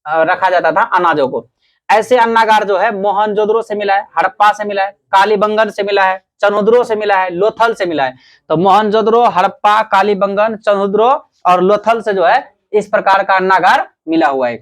S1: रखा जाता था अनाजों को। ऐसे अन्नागार जो है मोहनजोदड़ो से मिला है, हड़प्पा से मिला है, कालीबंगन से मिला है, चनहुद्रो से मिला है, लोथल से मिला है। तो मोहनजोदड़ो, हड़प्पा, कालीबंगन, चनहुद्रो और लोथल से जो है इस प्रकार का अन्नागार मिला हुआ है।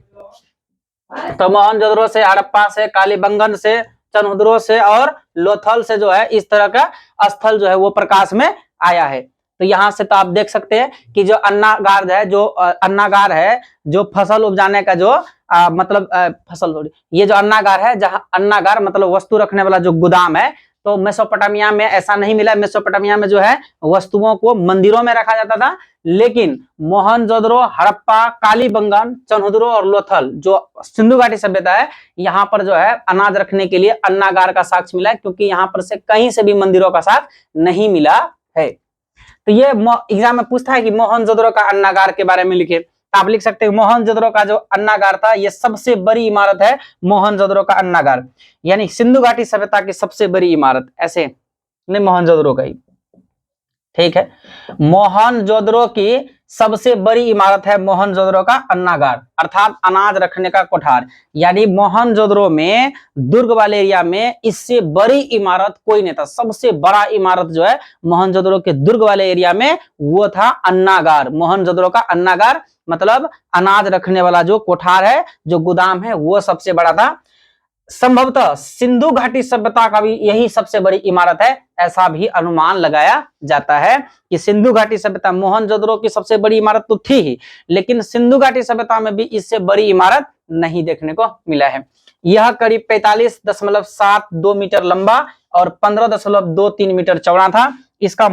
S1: तो मोहनजोदड़ो से, हड़प्पा से, कालीबंगन से, चनहुद्रो से और लोथल से जो है इस तरह का स्थल जो है वो प्रकाश में आया है। तो यहाँ से तो आप देख सकते हैं कि जो अन्नागार है, जो फसल उपजाने का जो मतलब फसल थोड़ी, ये जो अन्नागार है, जहाँ अन्नागार मतलब वस्तु रखने वाला जो गोदाम है, तो मेसोपोटामिया में ऐसा नहीं मिला। मेसोपोटामिया में जो है वस्तुओं को मंदिरों में रखा जाता था, लेकिन मोहनजोदड़ो, हड़प्पा, कालीबंगन, चनहुद्रो और लोथल जो सिंधु घाटी सभ्यता है, यहाँ पर जो है अनाज रखने के लिए अन्नागार का साक्ष्य मिला है, क्योंकि यहाँ पर से कहीं से भी मंदिरों का साक्ष्य नहीं मिला है। तो ये एग्जाम में पूछता है कि मोहनजोदड़ो का अन्नागार के बारे में लिखे, आप लिख सकते हैं मोहनजोदड़ो का जो अन्नागार था ये सबसे बड़ी इमारत है। मोहनजोदड़ो का अन्नागार यानी सिंधु घाटी सभ्यता की सबसे बड़ी इमारत, ऐसे नहीं मोहनजोदड़ो का ही, ठीक है। मोहनजोदड़ो की सबसे बड़ी इमारत है मोहनजोदड़ो का अन्नागार, अर्थात अनाज रखने का कोठार। यानी मोहनजोदड़ो में, दुर्ग वाले एरिया में इससे बड़ी इमारत कोई नहीं था। सबसे बड़ा इमारत जो है मोहनजोदड़ो के दुर्ग वाले एरिया में वो था अन्नागार। मोहनजोदड़ो का अन्नागार मतलब अनाज रखने वाला जो कोठार है, जो गोदाम है, वो सबसे बड़ा था। संभवतः सिंधु घाटी सभ्यता का भी यही सबसे बड़ी इमारत है, ऐसा भी अनुमान लगाया जाता है कि सिंधु घाटी सभ्यता, मोहनजोदड़ो की सबसे बड़ी इमारत तो थी ही, लेकिन सिंधु घाटी सभ्यता में भी इससे बड़ी इमारत नहीं देखने को मिला है। यह करीब 45.72 मीटर लंबा और 15.23 मीटर चौड़ा था। इसका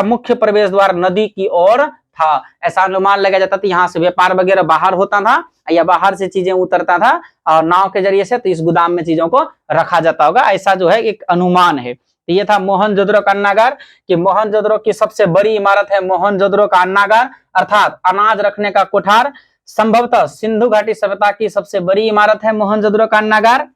S1: मुख्य प्रवेश द्वार नदी की ओर था। ऐसा अनुमान लगाया जाता था यहाँ से व्यापार वगैरह बाहर होता था या बाहर से चीजें उतरता था और नाव के जरिए से, तो इस गोदाम में चीजों को रखा जाता होगा, ऐसा जो है एक अनुमान है। तो ये था मोहनजोदड़ो का अन्नागार कि मोहनजोदड़ो की सबसे बड़ी इमारत है मोहनजोदड़ो का अन्नागार, अर्थात अनाज रखने का कोठार। संभवतः सिंधु घाटी सभ्यता की सबसे बड़ी इमारत है मोहनजोदड़ो का अन्नागार।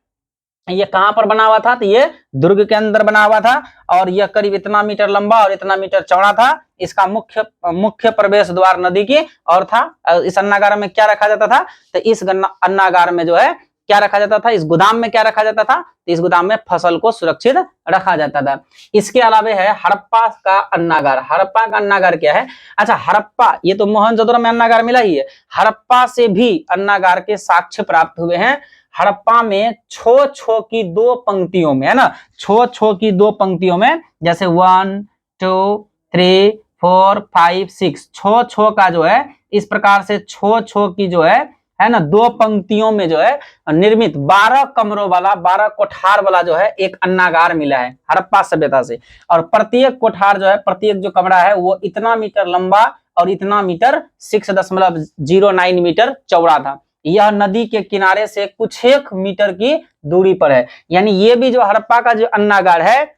S1: ये कहां पर बना हुआ था? तो ये दुर्ग के अंदर बना हुआ था और यह करीब इतना मीटर लंबा और इतना मीटर चौड़ा था। इसका मुख्य प्रवेश द्वार नदी की और था। इस अन्नागार में क्या रखा जाता था? तो इस अन्नागार में जो है क्या रखा जाता था? इस गोदाम में क्या रखा जाता था? तो इस गोदाम में फसल को सुरक्षित रखा जाता था। इसके अलावा है हड़प्पा का अन्नागार। हड़प्पा का अन्नागार क्या है? अच्छा, हड़प्पा, ये तो मोहनजोदड़ो में अन्नागार मिला ही है, हड़प्पा से भी अन्नागार के साक्ष्य प्राप्त हुए हैं। हड़प्पा में छो छो की 2 पंक्तियों में, है ना, छो छो की 2 पंक्तियों में, जैसे 1 2 3 4 5 6, छो छो का जो है इस प्रकार से छो छो की जो है ना 2 पंक्तियों में जो है निर्मित 12 कमरों वाला, 12 कोठार वाला जो है एक अन्नागार मिला है हड़प्पा सभ्यता से। और प्रत्येक कोठार जो है, प्रत्येक जो कमरा है वो इतना मीटर लंबा और इतना मीटर 6.09 मीटर चौड़ा था। यह नदी के किनारे से कुछ 1 मीटर की दूरी पर है। यानी ये भी जो हड़प्पा का जो अन्नागार है,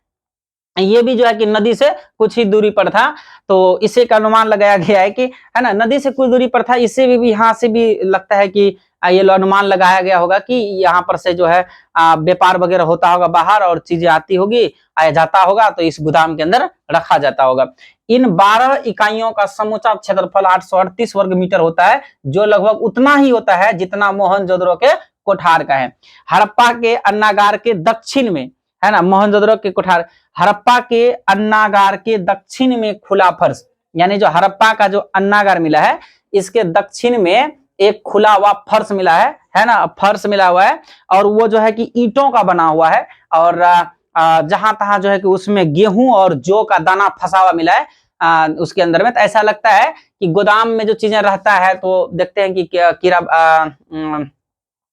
S1: ये भी जो है कि नदी से कुछ ही दूरी पर था। तो इसे का अनुमान लगाया गया है कि, है ना, नदी से कुछ दूरी पर था। इससे भी यहाँ से भी लगता है कि ये अनुमान लगाया गया होगा कि यहाँ पर से जो है व्यापार वगैरह होता होगा बाहर और चीजें आती होगी, आया जाता होगा, तो इस गोदाम के अंदर रखा जाता होगा। इन 12 इकाइयों का समूचा क्षेत्रफल 838 वर्ग मीटर होता है, जो लगभग उतना ही होता है जितना मोहनजोदड़ो के कोठार का है। हड़प्पा के अन्नागार के दक्षिण में, है ना, मोहनजोदड़ो के कोठार, हड़प्पा के अन्नागार के दक्षिण में खुला फर्श, यानी जो हड़प्पा का जो अन्नागार मिला है इसके दक्षिण में एक खुला हुआ फर्श मिला है ना, फर्श मिला हुआ है। और वो जो है कि ईंटों का बना हुआ है और जहां तहां जो है कि उसमें गेहूं और जौ का दाना फंसा हुआ मिला है उसके अंदर में। तो ऐसा लगता है कि गोदाम में जो चीजें रहता है, तो देखते हैं कि कीड़ा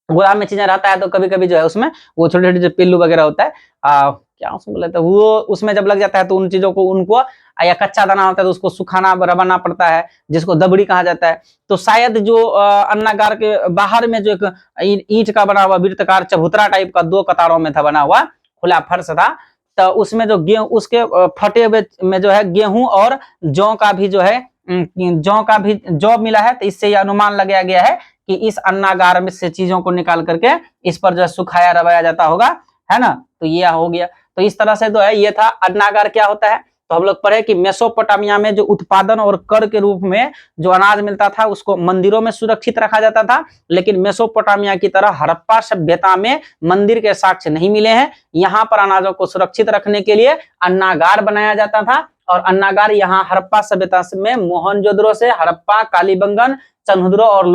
S1: गोदाम में चीजें रहता है तो कभी कभी जो है उसमें वो छोटे छोटे जो पिल्लू वगैरह होता है, क्या उसमें बोलते हैं, वो उसमें जब लग जाता है तो उन चीजों को, उनको, या कच्चा दाना होता है तो उसको सुखाना रवाना पड़ता है, जिसको दबड़ी कहा जाता है। तो शायद जो अन्नागार के बाहर में जो एक ईंट का बना हुआ वृत्ताकार चबूतरा टाइप का 2 कतारों में था बना हुआ खुला फर्श था, तो उसमें जो गेहूं, उसके फटे हुए में जो है गेहूं और जौ का भी जो है जौ मिला है। तो इससे यह अनुमान लगाया गया है कि इस अन्नागार में से चीजों को निकाल करके इस पर जो है सुखाया रवाया जाता होगा, है ना। तो ये हो गया। तो इस तरह से जो है ये था अन्नागार क्या होता है। तो हम लोग पढ़े कि मेसोपोटामिया में जो उत्पादन और कर के रूप में जो अनाज मिलता था उसको मंदिरों में सुरक्षित रखा जाता था, लेकिन मेसोपोटामिया की तरह हड़प्पा सभ्यता में मंदिर के साक्ष्य नहीं मिले हैं। यहाँ पर अनाजों को सुरक्षित रखने के लिए अन्नागार बनाया जाता था और अन्नागार यहाँ हड़प्पा सभ्यता में मोहनजोदड़ो से हड़प्पा, कालीबंगन, चन्हुद्रो और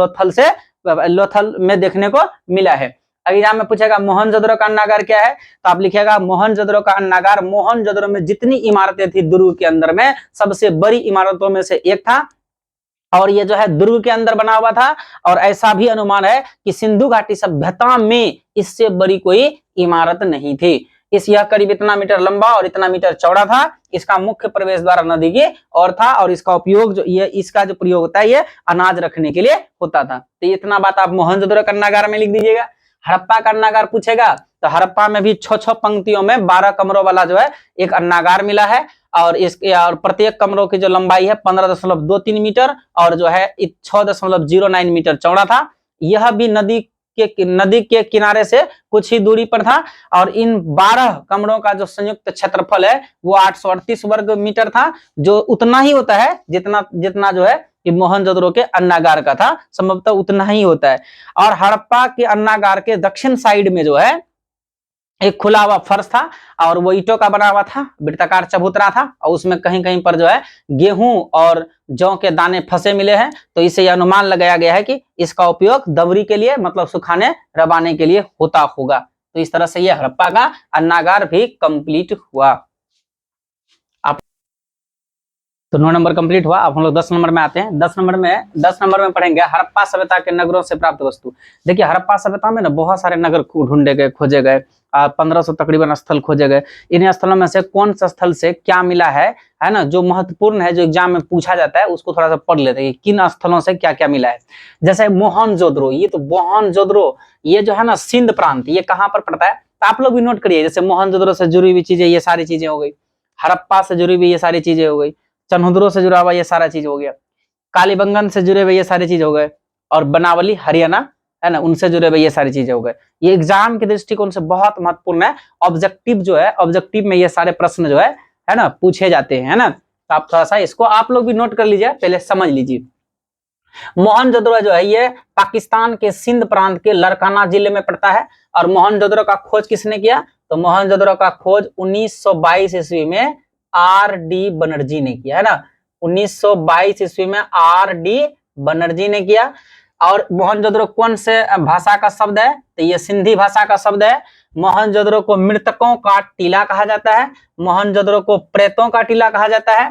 S1: लोथल में देखने को मिला है। एग्जाम में पूछेगा मोहनजोदड़ो का अन्नागार क्या है, तो आप लिखिएगा मोहनजोदड़ो का अन्नागार मोहनजोदड़ो में जितनी इमारतें थी दुर्ग के अंदर में सबसे बड़ी इमारतों में से एक था और ये जो है दुर्ग के अंदर बना हुआ था। और ऐसा भी अनुमान है कि सिंधु घाटी सभ्यता में इससे बड़ी कोई इमारत नहीं थी। यह करीब इतना मीटर लंबा और इतना मीटर चौड़ा था। इसका मुख्य प्रवेश द्वार नदी के और था और इसका उपयोग जो इसका जो प्रयोग होता है ये अनाज रखने के लिए होता था। तो इतना बात आप मोहनजोदड़ो का अन्नागार में लिख दीजिएगा। हड़प्पा का अन्नागार पूछेगा तो हड़प्पा में भी 6 पंक्तियों में 12 कमरों वाला जो है एक अन्नागार मिला है और इसके और प्रत्येक कमरों की जो लंबाई है 15.23 मीटर और जो है 6.09 मीटर चौड़ा था। यह भी नदी नदी के किनारे से कुछ ही दूरी पर था और इन 12 कमरों का जो संयुक्त क्षेत्रफल है वो 838 वर्ग मीटर था, जो उतना ही होता है जितना जितना जो है कि मोहनजोदड़ो के अन्नागार का था, संभवतः उतना ही होता है। और हड़प्पा के अन्नागार के दक्षिण साइड में जो है एक खुला हुआ फर्श था और वो ईंटों का बना हुआ था, वृत्ताकार चबूतरा था और उसमें कहीं कहीं पर जो है गेहूं और जौ के दाने फंसे मिले हैं। तो इससे यह अनुमान लगाया गया है कि इसका उपयोग दवरी के लिए मतलब सुखाने रवाने के लिए होता होगा। तो इस तरह से यह हड़प्पा का अन्नागार भी कंप्लीट हुआ। तो 9 नंबर कंप्लीट हुआ। अब हम लोग 10 नंबर में आते हैं। 10 नंबर में पढ़ेंगे हड़प्पा सभ्यता के नगरों से प्राप्त वस्तु। देखिए हड़प्पा सभ्यता में ना बहुत सारे नगर ढूंढे गए, खोजे गए, 1500 तकरीबन स्थल खोजे गए। इन्हीं स्थलों में से कौन सा स्थल से क्या मिला है ना, जो महत्वपूर्ण है, जो एग्जाम में पूछा जाता है, उसको थोड़ा सा पढ़ लेते हैं किन स्थलों से क्या क्या मिला है। जैसे मोहनजोदड़ो, ये तो मोहनजोदड़ो ये जो है ना सिंध प्रांत, ये कहाँ पर पड़ता है, तो आप लोग भी नोट करिए। जैसे मोहनजोदड़ो से जुड़ी हुई चीजें, ये सारी चीजें हो गई, हड़प्पा से जुड़ी हुई ये सारी चीजें हो गई, चन्हुद्रो से जुड़ा हुआ ये सारा चीज हो गया, कालीबंगन से जुड़े हुए ये सारी चीज हो गए, और बनावली हरियाणा है ना, उनसे जुड़े हुए ये सारी चीजें हो गए। ये एग्जाम के दृष्टिकोण से बहुत महत्वपूर्ण है। ऑब्जेक्टिव जो है, ऑब्जेक्टिव में ये सारे प्रश्न जो है ना पूछे जाते हैं, है ना। तो आप थोड़ा सा इसको आप लोग भी नोट कर लीजिए, पहले समझ लीजिए। मोहनजोदड़ो जो है ये पाकिस्तान के सिंध प्रांत के लड़काना जिले में पड़ता है। और मोहनजोदड़ो का खोज किसने किया, तो मोहनजोदड़ो का खोज 1922 ईस्वी में R.D. बनर्जी ने किया, है ना। 1922 ईस्वी में R.D. बनर्जी ने किया। और मोहनजोदड़ो कौन से भाषा का शब्द है, तो ये सिंधी भाषा का शब्द है। मोहनजोदड़ो को मृतकों का टीला कहा जाता है, मोहनजोदड़ो को प्रेतों का टीला कहा जाता है,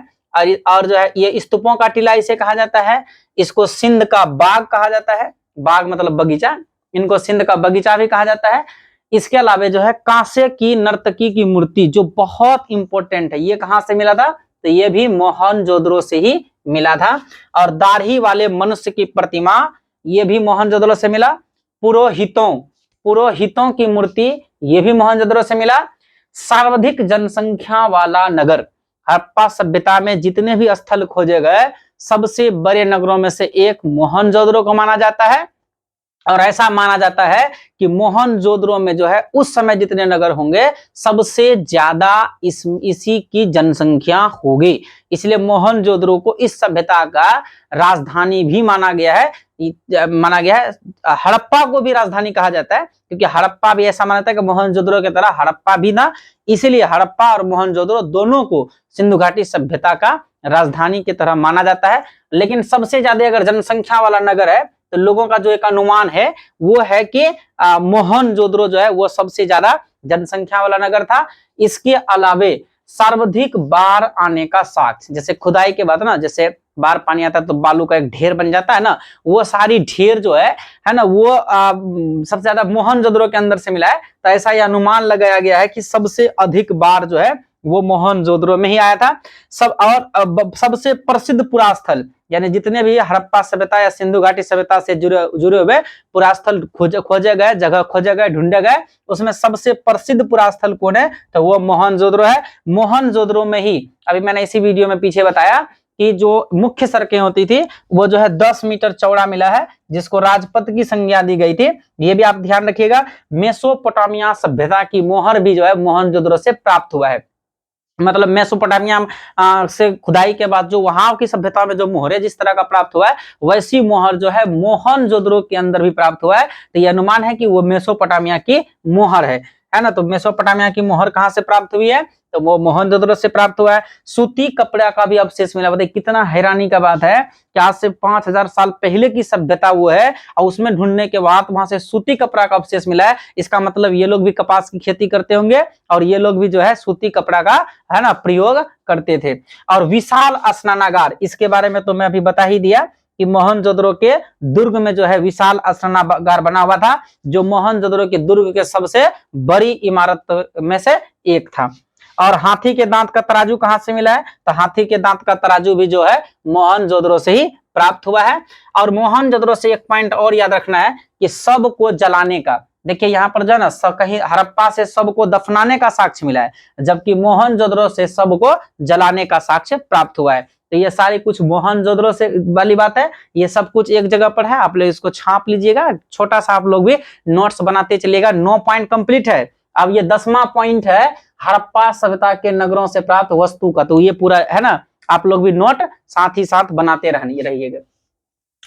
S1: और जो है ये स्तूपों का टीला इसे कहा जाता है। इसको सिंध का बाग कहा जाता है, बाग मतलब बगीचा, इनको सिंध का बगीचा भी कहा जाता है। इसके अलावा जो है कांसे की नर्तकी की मूर्ति जो बहुत इंपॉर्टेंट है, ये कहां से मिला था, तो ये भी मोहनजोदड़ो से ही मिला था। और दाढ़ी वाले मनुष्य की प्रतिमा, ये भी मोहनजोदड़ो से मिला। पुरोहितों की मूर्ति, ये भी मोहनजोदड़ो से मिला। सर्वाधिक जनसंख्या वाला नगर, हड़प्पा सभ्यता में जितने भी स्थल खोजे गए सबसे बड़े नगरों में से एक मोहनजोदड़ो को माना जाता है। और ऐसा माना जाता है कि मोहनजोदड़ो में जो है उस समय जितने नगर होंगे सबसे ज्यादा इसी की जनसंख्या होगी, इसलिए मोहनजोदड़ो को इस सभ्यता का राजधानी भी माना गया है। हड़प्पा को भी राजधानी कहा जाता है क्योंकि हड़प्पा भी ऐसा मानता है कि मोहनजोदड़ो की तरह हड़प्पा भी ना, इसलिए हड़प्पा और मोहनजोदड़ो दोनों को सिंधु घाटी सभ्यता का राजधानी की तरह माना जाता है। लेकिन सबसे ज्यादा अगर जनसंख्या वाला नगर है तो लोगों का जो एक अनुमान है वो है कि मोहनजोदड़ो जो है वो सबसे ज्यादा जनसंख्या वाला नगर था। इसके अलावे सर्वाधिक बाढ़ आने का साक्ष्य, जैसे खुदाई के बाद ना, जैसे बाढ़ पानी आता है तो बालू का एक ढेर बन जाता है ना, वो सारी ढेर जो है ना, वो सबसे ज्यादा मोहनजोदड़ो के अंदर से मिला है। तो ऐसा ये अनुमान लगाया गया है कि सबसे अधिक बाढ़ जो है वो मोहनजोदड़ो में ही आया था। सबसे प्रसिद्ध पुरास्थल, यानी जितने भी हड़प्पा सभ्यता या सिंधु घाटी सभ्यता से जुड़े हुए पुरास्थल खोजे गए, जगह खोजे गए, ढूंढे गए, उसमें सबसे प्रसिद्ध पुरास्थल कौन है, तो वो मोहनजोदड़ो है। मोहनजोदड़ो में ही अभी मैंने इसी वीडियो में पीछे बताया कि जो मुख्य सड़कें होती थी वो जो है 10 मीटर चौड़ा मिला है, जिसको राजपथ की संज्ञा दी गई थी। ये भी आप ध्यान रखिएगा। मेसोपोटामिया सभ्यता की मोहर भी जो है मोहनजोदड़ो से प्राप्त हुआ है। मतलब मेसोपोटामिया से खुदाई के बाद जो वहां की सभ्यता में जो मोहर जिस तरह का प्राप्त हुआ है, वैसी मोहर जो है मोहनजोदड़ो के अंदर भी प्राप्त हुआ है। तो ये अनुमान है कि वो मेसोपोटामिया की मोहर है ना। तो मेसोपोटामिया की मोहर कहां से प्राप्त हुई है, तो वो मोहनजोदड़ो से प्राप्त हुआ है। सूती कपड़ा का भी अवशेष मिला। बताइए कितना हैरानी का बात है कि आज से 5000 साल पहले की सभ्यता वो है और उसमें ढूंढने के बाद वहां से सूती कपड़ा का अवशेष मिला है। इसका मतलब ये लोग भी कपास की खेती करते होंगे और ये लोग भी जो है सूती कपड़ा का है ना प्रयोग करते थे। और विशाल स्नानागार, इसके बारे में तो मैं अभी बता ही दिया कि मोहनजोदड़ो के दुर्ग में जो है विशाल स्नानागार बना हुआ था, जो मोहनजोदड़ो के दुर्ग के सबसे बड़ी इमारत में से एक था। और हाथी के दांत का तराजू कहां से मिला है, तो हाथी के दांत का तराजू भी जो है मोहनजोदड़ो से ही प्राप्त हुआ है। और मोहनजोदड़ो से एक पॉइंट और याद रखना है कि सबको जलाने का, देखिए यहाँ पर जो है ना कहीं हड़प्पा से सबको दफनाने का साक्ष्य मिला है, जबकि मोहनजोदड़ो से सबको जलाने का साक्ष्य प्राप्त हुआ है। तो ये सारी कुछ मोहनजोदड़ो से वाली बात है, ये सब कुछ एक जगह पर है, आप लोग इसको छाप लीजिएगा, छोटा सा आप लोग भी नोट्स बनाते चलिएगा। 9 पॉइंट कंप्लीट है। अब ये 10वां पॉइंट है हड़प्पा सभ्यता के नगरों से प्राप्त वस्तु का, तो ये पूरा है ना, आप लोग भी नोट साथ ही साथ बनाते रहिएगा।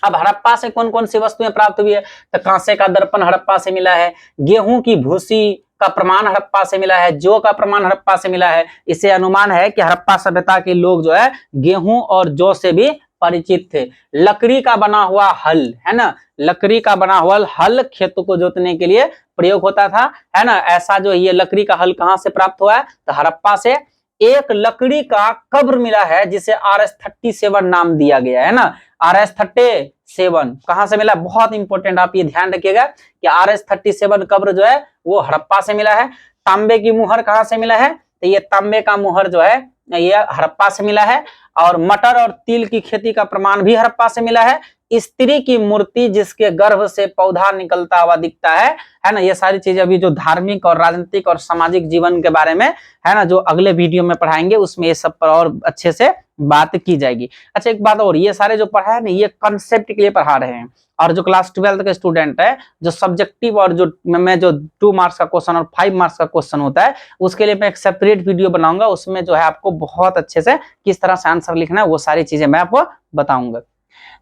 S1: अब हड़प्पा से कौन कौन सी वस्तुएं प्राप्त हुई है, तो कांसे का दर्पण हड़प्पा से मिला है, गेहूं की भूसी का प्रमाण हड़प्पा से मिला है, जौ का प्रमाण हड़प्पा से मिला है। इससे अनुमान है कि हड़प्पा सभ्यता के लोग जो है गेहूं और जौ से भी परिचित थे। लकड़ी का बना हुआ हल, है ना, लकड़ी का बना हुआ हल खेतों को जोतने के लिए प्रयोग होता था, है ना। ऐसा जो ये लकड़ी का हल कहां से प्राप्त हुआ है, तो हड़प्पा से। एक लकड़ी का कब्र मिला है जिसे RS-37 नाम दिया गया है ना, RS-37 कहां से मिला, बहुत इंपॉर्टेंट, आप ये ध्यान रखिएगा कि RS-37 कब्र जो है वो हड़प्पा से मिला है। तांबे की मुहर कहां से मिला है, तो ये तांबे का मुहर जो है ये हड़प्पा से मिला है। और मटर और तिल की खेती का प्रमाण भी हड़प्पा से मिला है। स्त्री की मूर्ति जिसके गर्भ से पौधा निकलता हुआ दिखता है ना। ये सारी चीजें अभी जो धार्मिक और राजनीतिक और सामाजिक जीवन के बारे में है ना, जो अगले वीडियो में पढ़ाएंगे उसमें ये सब पर और अच्छे से बात की जाएगी। अच्छा, एक बात और, ये सारे जो पढ़ा है ना, ये कंसेप्ट के लिए पढ़ा रहे हैं, और जो क्लास 12 के स्टूडेंट है, जो सब्जेक्टिव और जो मैं जो 2 मार्क्स का क्वेश्चन और 5 मार्क्स का क्वेश्चन होता है, उसके लिए मैं एक सेपरेट वीडियो बनाऊंगा। उसमें जो है आपको बहुत अच्छे से किस तरह से आंसर लिखना है वो सारी चीजें मैं आपको बताऊंगा।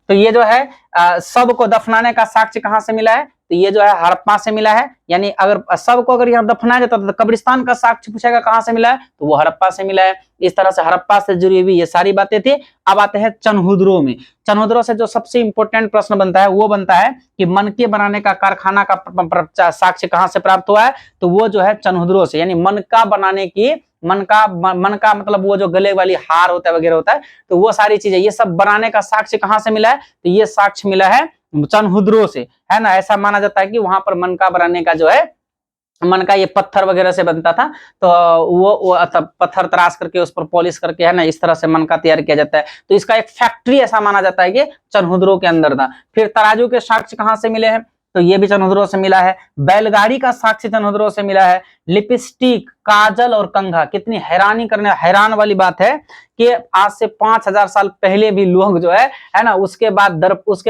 S1: तो ये जो है शव को दफनाने का साक्ष्य कहां से मिला है, तो ये जो है हड़प्पा से मिला है। यानी अगर शव को अगर यहाँ दफनाया जाता तो कब्रिस्तान का साक्ष्य पूछेगा कहां से मिला है, तो वो हड़प्पा से मिला है। इस तरह से हड़प्पा से जुड़ी हुई ये सारी बातें थी। अब आते हैं चनहुदरो में। चनहुदरो से जो सबसे इंपॉर्टेंट प्रश्न बनता है वो बनता है कि मनके बनाने का कारखाना का साक्ष्य कहां से प्राप्त हुआ है, तो वो जो है चनहुदरो से। यानी मनका बनाने की, मनका मतलब वो जो गले वाली हार होता है वगैरह होता है, तो वो सारी चीजें ये सब बनाने का साक्ष्य कहां से मिला है, तो ये साक्ष्य मिला है चनहुदरो से, है ना। ऐसा माना जाता है कि वहां पर मनका बनाने का जो है, मनका ये पत्थर वगैरह से बनता था, तो वो पत्थर तराश करके उस पर पॉलिश करके, है ना, इस तरह से मनका तैयार किया जाता है। तो इसका एक फैक्ट्री ऐसा माना जाता है कि चनहुदरो के अंदर था। फिर तराजू के साक्ष्य कहां से मिले हैं, तो ये भी चनहुदरो से मिला है। बैलगाड़ी का साक्ष्य चनहुदरो से मिला है। लिपस्टिक, काजल और कंघा, कितनी हैरान वाली बात है कि आज से 5000 साल पहले भी लोग जो है ना, उसके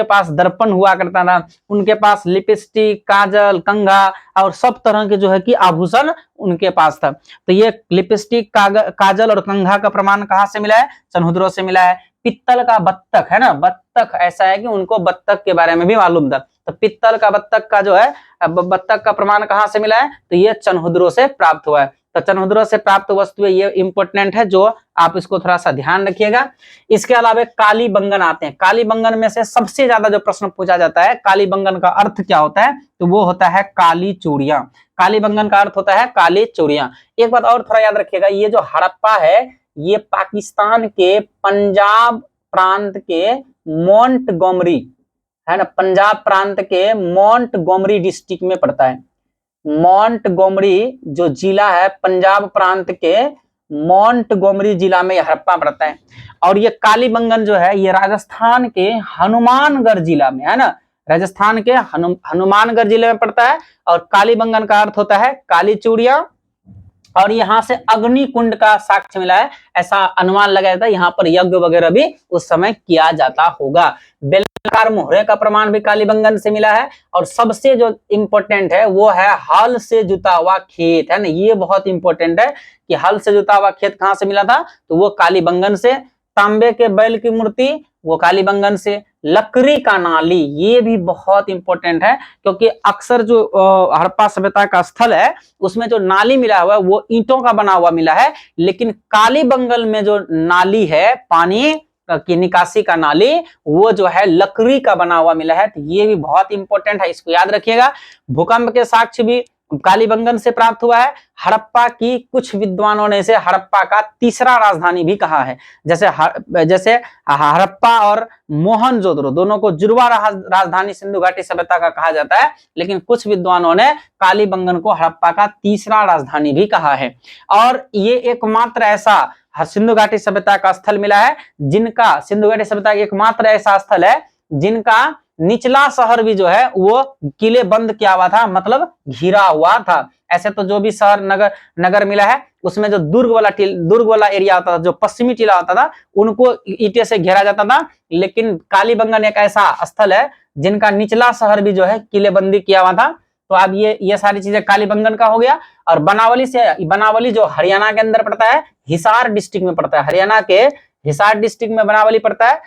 S1: पास दर्पण हुआ करता था, उनके पास लिपस्टिक, काजल, कंघा और सब तरह के जो है कि आभूषण उनके पास था। तो ये लिपस्टिक, काजल और कंघा का प्रमाण कहां से मिला है, चनहुदरो से मिला है। पित्तल का बत्तख, है ना, बत्तख ऐसा है कि उनको बत्तख के बारे में भी मालूम था, तो पित्तल का बत्तख का जो है बत्तख का प्रमाण कहां से मिला है, तो ये चनहुदरो से प्राप्त हुआ है। तो चनहुदरो से प्राप्त वस्तुएं ये इंपॉर्टेंट है, जो आप इसको थोड़ा सा ध्यान रखिएगा। इसके अलावा काली बंगन आते हैं। काली बंगन में से सबसे ज्यादा जो प्रश्न पूछा जाता है, काली बंगन का अर्थ क्या होता है, तो वो होता है काली चूड़ियां। काली बंगन का अर्थ होता है काली चूड़ियां। एक बात और थोड़ा याद रखिएगा, ये जो हड़प्पा है ये पाकिस्तान के पंजाब प्रांत के मोंटगोमरी, है ना, पंजाब प्रांत के मोंटगोमरी डिस्ट्रिक्ट में पड़ता है। मोंटगोमरी जो जिला है पंजाब प्रांत के मोंटगोमरी जिला में हड़प्पा पड़ता है। और ये काली बंगन जो है ये राजस्थान के हनुमानगढ़ जिला में, है ना, राजस्थान के हनुमानगढ़ जिले में पड़ता है। और काली बंगन का अर्थ होता है काली चूड़ियां। और यहाँ से अग्नि कुंड का साक्ष्य मिला है, ऐसा अनुमान लगाया था, यहाँ पर यज्ञ वगैरह भी उस समय किया जाता होगा। बेलनाकार मोहरे का प्रमाण भी काली बंगन से मिला है। और सबसे जो इंपॉर्टेंट है वो है हल से जुता हुआ खेत, है ना, ये बहुत इंपॉर्टेंट है कि हल से जुता हुआ खेत कहां से मिला था, तो वो काली बंगन से। तांबे के बैल की मूर्ति वो काली बंगन से। लकड़ी का नाली ये भी बहुत इंपॉर्टेंट है, क्योंकि अक्सर जो हड़प्पा सभ्यता का स्थल है उसमें जो नाली मिला हुआ है वो ईंटों का बना हुआ मिला है, लेकिन काली बंगन में जो नाली है पानी की निकासी का नाली वो जो है लकड़ी का बना हुआ मिला है। तो ये भी बहुत इंपॉर्टेंट है, इसको याद रखिएगा। भूकंप के साक्ष्य भी काली बंगन से प्राप्त हुआ है। हड़प्पा की कुछ विद्वानों ने इसे हड़प्पा का तीसरा राजधानी भी कहा है। जैसे हड़प्पा और मोहनजोदड़ो दोनों को जुड़वा राजधानी सिंधु घाटी सभ्यता का कहा जाता है, लेकिन कुछ विद्वानों ने काली बंगन को हड़प्पा का तीसरा राजधानी भी कहा है। और ये एकमात्र ऐसा सिंधु घाटी सभ्यता का स्थल मिला है जिनका, सिंधु घाटी सभ्यता एकमात्र ऐसा स्थल है जिनका निचला शहर भी जो है वो किले बंद किया हुआ था, मतलब घिरा हुआ था। ऐसे तो जो भी शहर नगर मिला है उसमें जो दुर्ग वाला एरिया होता था, जो पश्चिमी टीला होता था, उनको ईंटे से घेरा जाता था। लेकिन कालीबंगन एक ऐसा स्थल है जिनका निचला शहर भी जो है किलेबंदी किया हुआ था। तो अब ये सारी चीजें कालीबंगन का हो गया। और बनावली जो हरियाणा के अंदर पड़ता है, हिसार डिस्ट्रिक्ट में पड़ता है, हरियाणा के हिसार डिस्ट्रिक्ट में बनावली पड़ता है।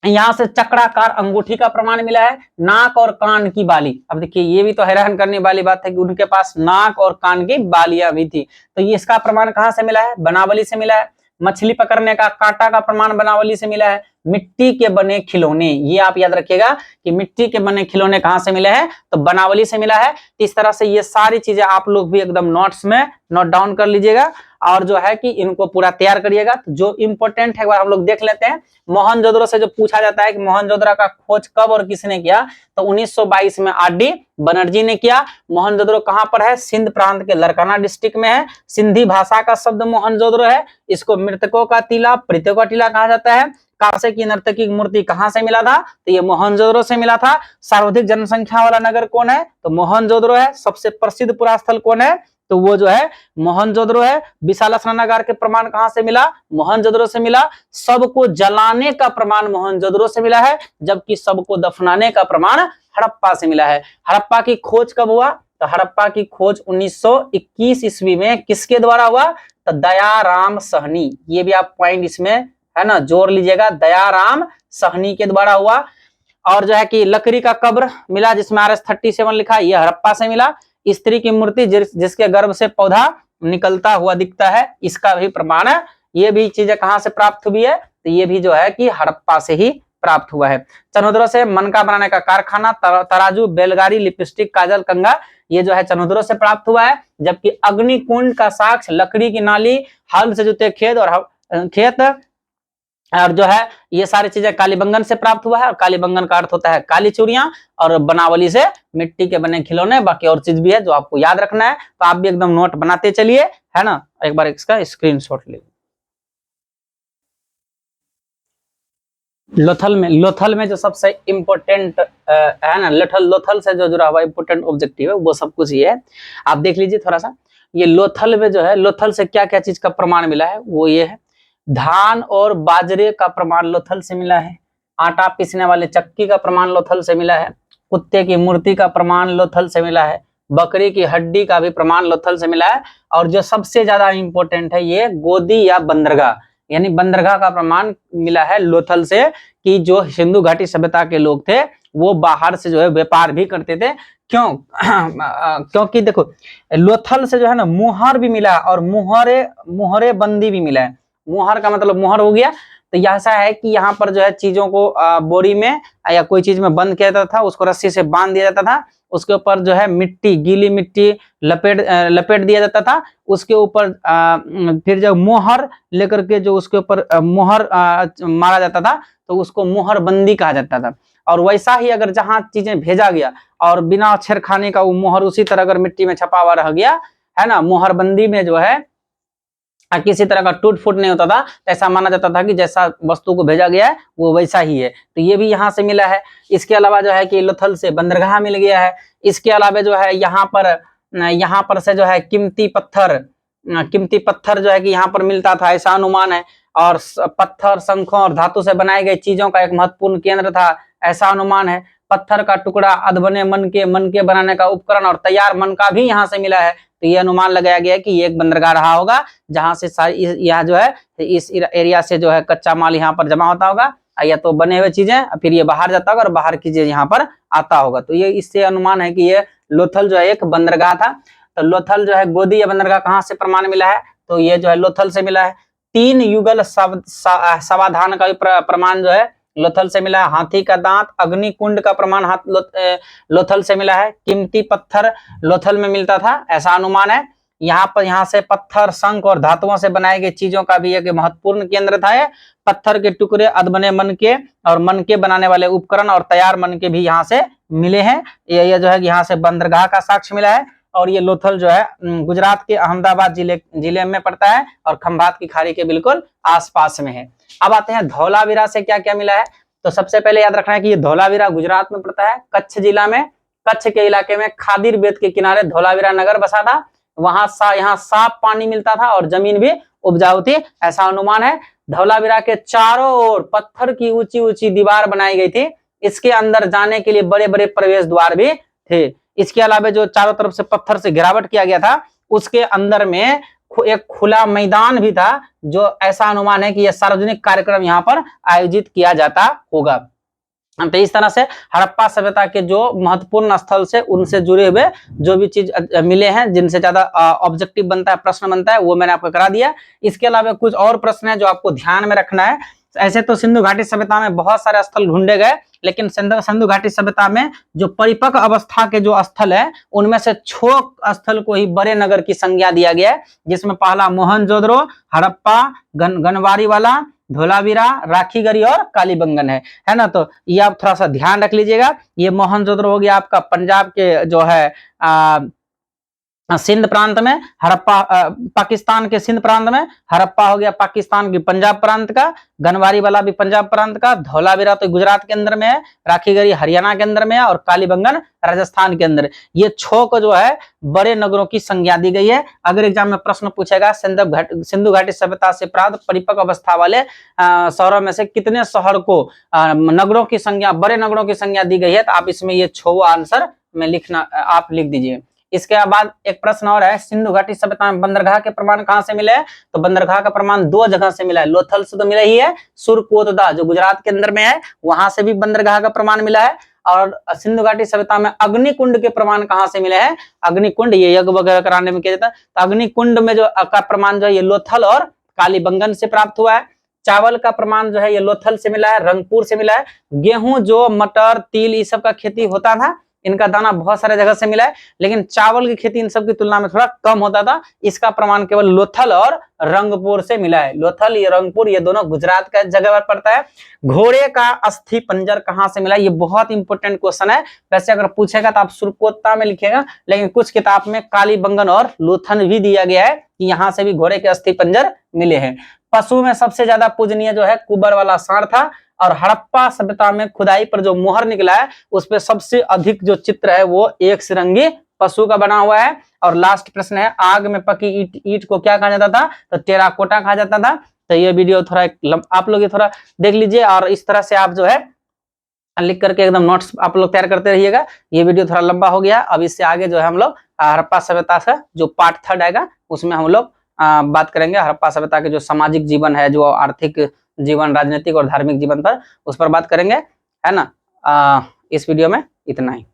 S1: यहां से चक्राकार अंगूठी का प्रमाण मिला है, नाक और कान की बाली। अब देखिए ये भी तो हैरान करने वाली बात है कि उनके पास नाक और कान की बालियां भी थी। तो ये इसका प्रमाण कहां से मिला है? बनावली से मिला है। मछली पकड़ने का कांटा का प्रमाण बनावली से मिला है। मिट्टी के बने खिलौने, ये आप याद रखिएगा कि मिट्टी के बने खिलौने कहां से मिले हैं? तो बनावली से मिला है। इस तरह से ये सारी चीजें आप लोग भी एकदम नोट्स में नोट डाउन कर लीजिएगा और जो है कि इनको पूरा तैयार करिएगा। तो जो इंपॉर्टेंट है एक बार हम लोग देख लेते हैं। मोहनजोदड़ो से जो पूछा जाता है कि मोहनजोदड़ो का खोज कब और किसने किया, तो 1922 में आर.डी. बनर्जी ने किया। मोहनजोदड़ो कहां पर है? सिंध प्रांत के लरकाना डिस्ट्रिक्ट में है। सिंधी भाषा का शब्द मोहनजोदड़ो है। इसको मृतकों का टीला, प्रेतों का टीला कहा जाता है। कांसे की नर्तकी मूर्ति कहां से मिला था? तो ये मोहनजोदड़ो से मिला था। सर्वाधिक जनसंख्या वाला नगर कौन है? तो मोहनजोदड़ो है। सबसे प्रसिद्ध पुरास्थल कौन है? तो वो जो है मोहनजोदड़ो है। विशाल स्नानागार के प्रमाण कहां से मिला? मोहनजोदड़ो से मिला। सबको जलाने का प्रमाण मोहनजोदड़ो से मिला है, जबकि सबको दफनाने का प्रमाण हड़प्पा से मिला है। हड़प्पा की खोज कब हुआ? तो हड़प्पा की खोज 1921 ईस्वी में किसके द्वारा हुआ? तो दयाराम सहनी। ये भी आप पॉइंट इसमें है ना जोड़ लीजिएगा, दयाराम सहनी के द्वारा हुआ। और जो है कि लकड़ी का कब्र मिला जिसमें RS-37 लिखा, यह हड़प्पा से मिला। स्त्री की मूर्ति जिसके गर्भ से पौधा निकलता हुआ दिखता है, इसका भी प्रमाण है। ये भी चीजें कहां से प्राप्त हुई है? तो ये भी जो है कि हड़प्पा से ही प्राप्त हुआ है। चनोदरो से मनका बनाने का कारखाना, तराजू, बैलगाड़ी, लिपस्टिक, काजल, कंगा, ये जो है चनोदरो से प्राप्त हुआ है। जबकि अग्निकुंड का साक्ष्य लकड़ी की नाली, हल से जुते खेत और जो है ये सारी चीजें कालीबंगन से प्राप्त हुआ है। और कालीबंगन का अर्थ होता है काली चूड़ियां, और बनावली से मिट्टी के बने खिलौने। बाकी और चीज भी है जो आपको याद रखना है, तो आप भी एकदम नोट बनाते चलिए, है ना। एक बार इसका स्क्रीनशॉट ले। लोथल में जो सबसे इम्पोर्टेंट है ना, लोथल से जो जुड़ा हुआ इम्पोर्टेंट ऑब्जेक्टिव है वो सब कुछ ये है। आप देख लीजिए थोड़ा सा, ये लोथल में जो है, लोथल से क्या क्या चीज का प्रमाण मिला है वो ये है। धान और बाजरे का प्रमाण लोथल से मिला है। आटा पीसने वाले चक्की का प्रमाण लोथल से मिला है। कुत्ते की मूर्ति का प्रमाण लोथल से मिला है। बकरी की हड्डी का भी प्रमाण लोथल से मिला है। और जो सबसे ज्यादा इंपॉर्टेंट है, ये गोदी या बंदरगाह, यानी बंदरगाह का प्रमाण मिला है लोथल से, कि जो सिंधु घाटी सभ्यता के लोग थे वो बाहर से जो है व्यापार भी करते थे। क्यों? क्योंकि देखो लोथल से जो है ना मुहर भी मिला और मुहरे बंदी भी मिला है। मुहर का मतलब मुहर हो गया, तो ऐसा है कि यहाँ पर जो है चीजों को बोरी में या कोई चीज में बंद किया जाता था, उसको रस्सी से बांध दिया जाता था। उसके ऊपर जो है मिट्टी, गीली मिट्टी लपेट दिया जाता था। उसके ऊपर फिर जब मोहर लेकर के जो उसके ऊपर मोहर मारा जाता था, तो उसको मोहर बंदी कहा जाता था। और वैसा ही अगर जहां चीजें भेजा गया और बिना छेड़खानी का वो मोहर उसी तरह अगर मिट्टी में छपा हुआ रह गया, है ना, मोहर बंदी में जो है किसी तरह का टूट फूट नहीं होता था। ऐसा माना जाता था कि जैसा वस्तु को भेजा गया है वो वैसा ही है। तो ये भी यहाँ से मिला है। इसके अलावा जो है कि लोथल से बंदरगाह मिल गया है। इसके अलावा जो है यहाँ पर से जो है कीमती पत्थर जो है कि यहाँ पर मिलता था, ऐसा अनुमान है। और पत्थर, शंखों और धातु से बनाई गई चीजों का एक महत्वपूर्ण केंद्र था, ऐसा अनुमान है। पत्थर का टुकड़ा, अधबने मन के बनाने का उपकरण और तैयार मन का भी यहाँ से मिला है। तो ये अनुमान लगाया गया है कि ये एक बंदरगाह रहा होगा, जहां से यहाँ जो है इस एरिया से जो है कच्चा माल यहाँ पर जमा होता होगा, या तो बने हुए चीजें, फिर ये बाहर जाता होगा और बाहर की चीज यहाँ पर आता होगा। तो ये इससे अनुमान है कि ये लोथल जो है एक बंदरगाह था। तो लोथल जो है गोदी या बंदरगाह कहाँ से प्रमाण मिला है? तो ये जो है लोथल से मिला है। 3 युगल समाधान का भी प्रमाण जो है लोथल से मिला है। हाथी का दांत, अग्निकुंड का प्रमाण लोथल से मिला है। कीमती पत्थर लोथल में मिलता था, ऐसा अनुमान है। यहाँ से पत्थर, शंख और धातुओं से बनाई गई चीजों का भी एक महत्वपूर्ण केंद्र था। पत्थर के टुकड़े, अधबने मन के और मन के बनाने वाले उपकरण और तैयार मन के भी यहाँ से मिले हैं। ये जो है यहाँ से बंदरगाह का साक्ष्य मिला है। और ये लोथल जो है गुजरात के अहमदाबाद जिले में पड़ता है और खंभात की खाड़ी के बिल्कुल आसपास में है। अब आते हैं धौलावीरा से क्या क्या मिला है। तो सबसे पहले याद रखना है कि ये धौलावीरा गुजरात में पड़ता है, कच्छ जिला में। कच्छ के इलाके में खादिर बेट के किनारे धौलावीरा नगर बसा था। वहां यहाँ साफ पानी मिलता था और जमीन भी उपजाऊ थी, ऐसा अनुमान है। धौलावीरा के चारों ओर पत्थर की ऊंची ऊंची दीवार बनाई गई थी, इसके अंदर जाने के लिए बड़े बड़े प्रवेश द्वार भी थे। इसके अलावा जो चारों तरफ से पत्थर से घेरावट किया गया था, उसके अंदर में एक खुला मैदान भी था, जो ऐसा अनुमान है कि यह सार्वजनिक कार्यक्रम यहाँ पर आयोजित किया जाता होगा। तो इस तरह से हड़प्पा सभ्यता के जो महत्वपूर्ण स्थल से उनसे जुड़े हुए जो भी चीज मिले हैं, जिनसे ज्यादा ऑब्जेक्टिव बनता है, प्रश्न बनता है, वो मैंने आपको करा दिया। इसके अलावा कुछ और प्रश्न है जो आपको ध्यान में रखना है। ऐसे तो सिंधु घाटी सभ्यता में बहुत सारे स्थल ढूंढे गए, लेकिन सिंधु घाटी सभ्यता में जो परिपक्व अवस्था के जो स्थल है, उनमें से छोक स्थल को ही बड़े नगर की संज्ञा दिया गया है, जिसमें पहला मोहनजोदड़ो, हड़प्पा, गनवारी वाला, धोलावीरा, राखीगढ़ी और कालीबंगन है ना। तो ये आप थोड़ा सा ध्यान रख लीजिएगा। ये मोहनजोदड़ो हो गया आपका पंजाब के जो है सिंध प्रांत में, हड़प्पा पाकिस्तान के सिंध प्रांत में, हड़प्पा हो गया पाकिस्तान की पंजाब प्रांत का, गनवारी वाला भी पंजाब प्रांत का, धौलावीरा तो गुजरात के अंदर में है, राखीगढ़ी हरियाणा के अंदर में है और कालीबंगन राजस्थान के अंदर। ये 6 को जो है बड़े नगरों की संज्ञा दी गई है। अगर एग्जाम में प्रश्न पूछेगा सिंधु घाटी सभ्यता से प्राप्त परिपक्व अवस्था वाले शहरों में से कितने शहर को नगरों की संज्ञा, बड़े नगरों की संज्ञा दी गई है, तो आप इसमें ये 6 आंसर में लिखना, आप लिख दीजिए। इसके बाद एक प्रश्न और है, सिंधु घाटी सभ्यता में बंदरगाह के प्रमाण कहां से मिले हैं? तो बंदरगाह का प्रमाण 2 जगह से मिला है। लोथल से तो मिला ही है, सुरकोतदा जो गुजरात के अंदर में है, वहां से भी बंदरगाह का प्रमाण मिला है। और सिंधु घाटी सभ्यता में अग्निकुंड के प्रमाण कहां से मिले हैं? अग्निकुंड, ये यज्ञ वगैरह कराने में किया जाता है, तो अग्निकुंड में जो का प्रमाण जो है ये लोथल और कालीबंगन से प्राप्त हुआ है। चावल का प्रमाण जो है ये लोथल से मिला है, रंगपुर से मिला है। गेहूं, जो मटर, तिल, ये सब का खेती होता था, इनका दाना बहुत सारे जगह से मिला है, लेकिन चावल की खेती इन सब की तुलना में थोड़ा कम होता था। इसका प्रमाण केवल लोथल और रंगपुर से मिला है। लोथल, ये रंगपुर, ये दोनों गुजरात का जगह पर पड़ता है। घोड़े का अस्थि पंजर कहां से मिला? ये बहुत इंपॉर्टेंट क्वेश्चन है। वैसे अगर पूछेगा तो आप सुरकोत्ता में लिखिएगा, लेकिन कुछ किताब में कालीबंगन और लोथल भी दिया गया है कि यहाँ से भी घोड़े के अस्थि पंजर मिले हैं। पशु में सबसे ज्यादा पूजनीय जो है कुबर वाला सांड था, और हड़प्पा सभ्यता में खुदाई पर जो मोहर निकला है, उस पर सबसे अधिक जो चित्र है वो एक सिरंगी पशु का बना हुआ है। और लास्ट प्रश्न है, आग में पकी ईंट को क्या कहा जाता था? तो टेराकोटा कहा जाता था। तो ये वीडियो थोड़ा आप लोग थोड़ा देख लीजिए, और इस तरह से आप जो है लिख करके एकदम नोट्स आप लोग तैयार करते रहिएगा। ये वीडियो थोड़ा लंबा हो गया, अब इससे आगे जो है हम लोग हड़प्पा सभ्यता का जो पार्ट 3 आएगा, उसमें हम लोग बात करेंगे हड़प्पा सभ्यता के जो सामाजिक जीवन है, जो आर्थिक जीवन, राजनीतिक और धार्मिक जीवन पर, उस पर बात करेंगे, है ना। इस वीडियो में इतना ही।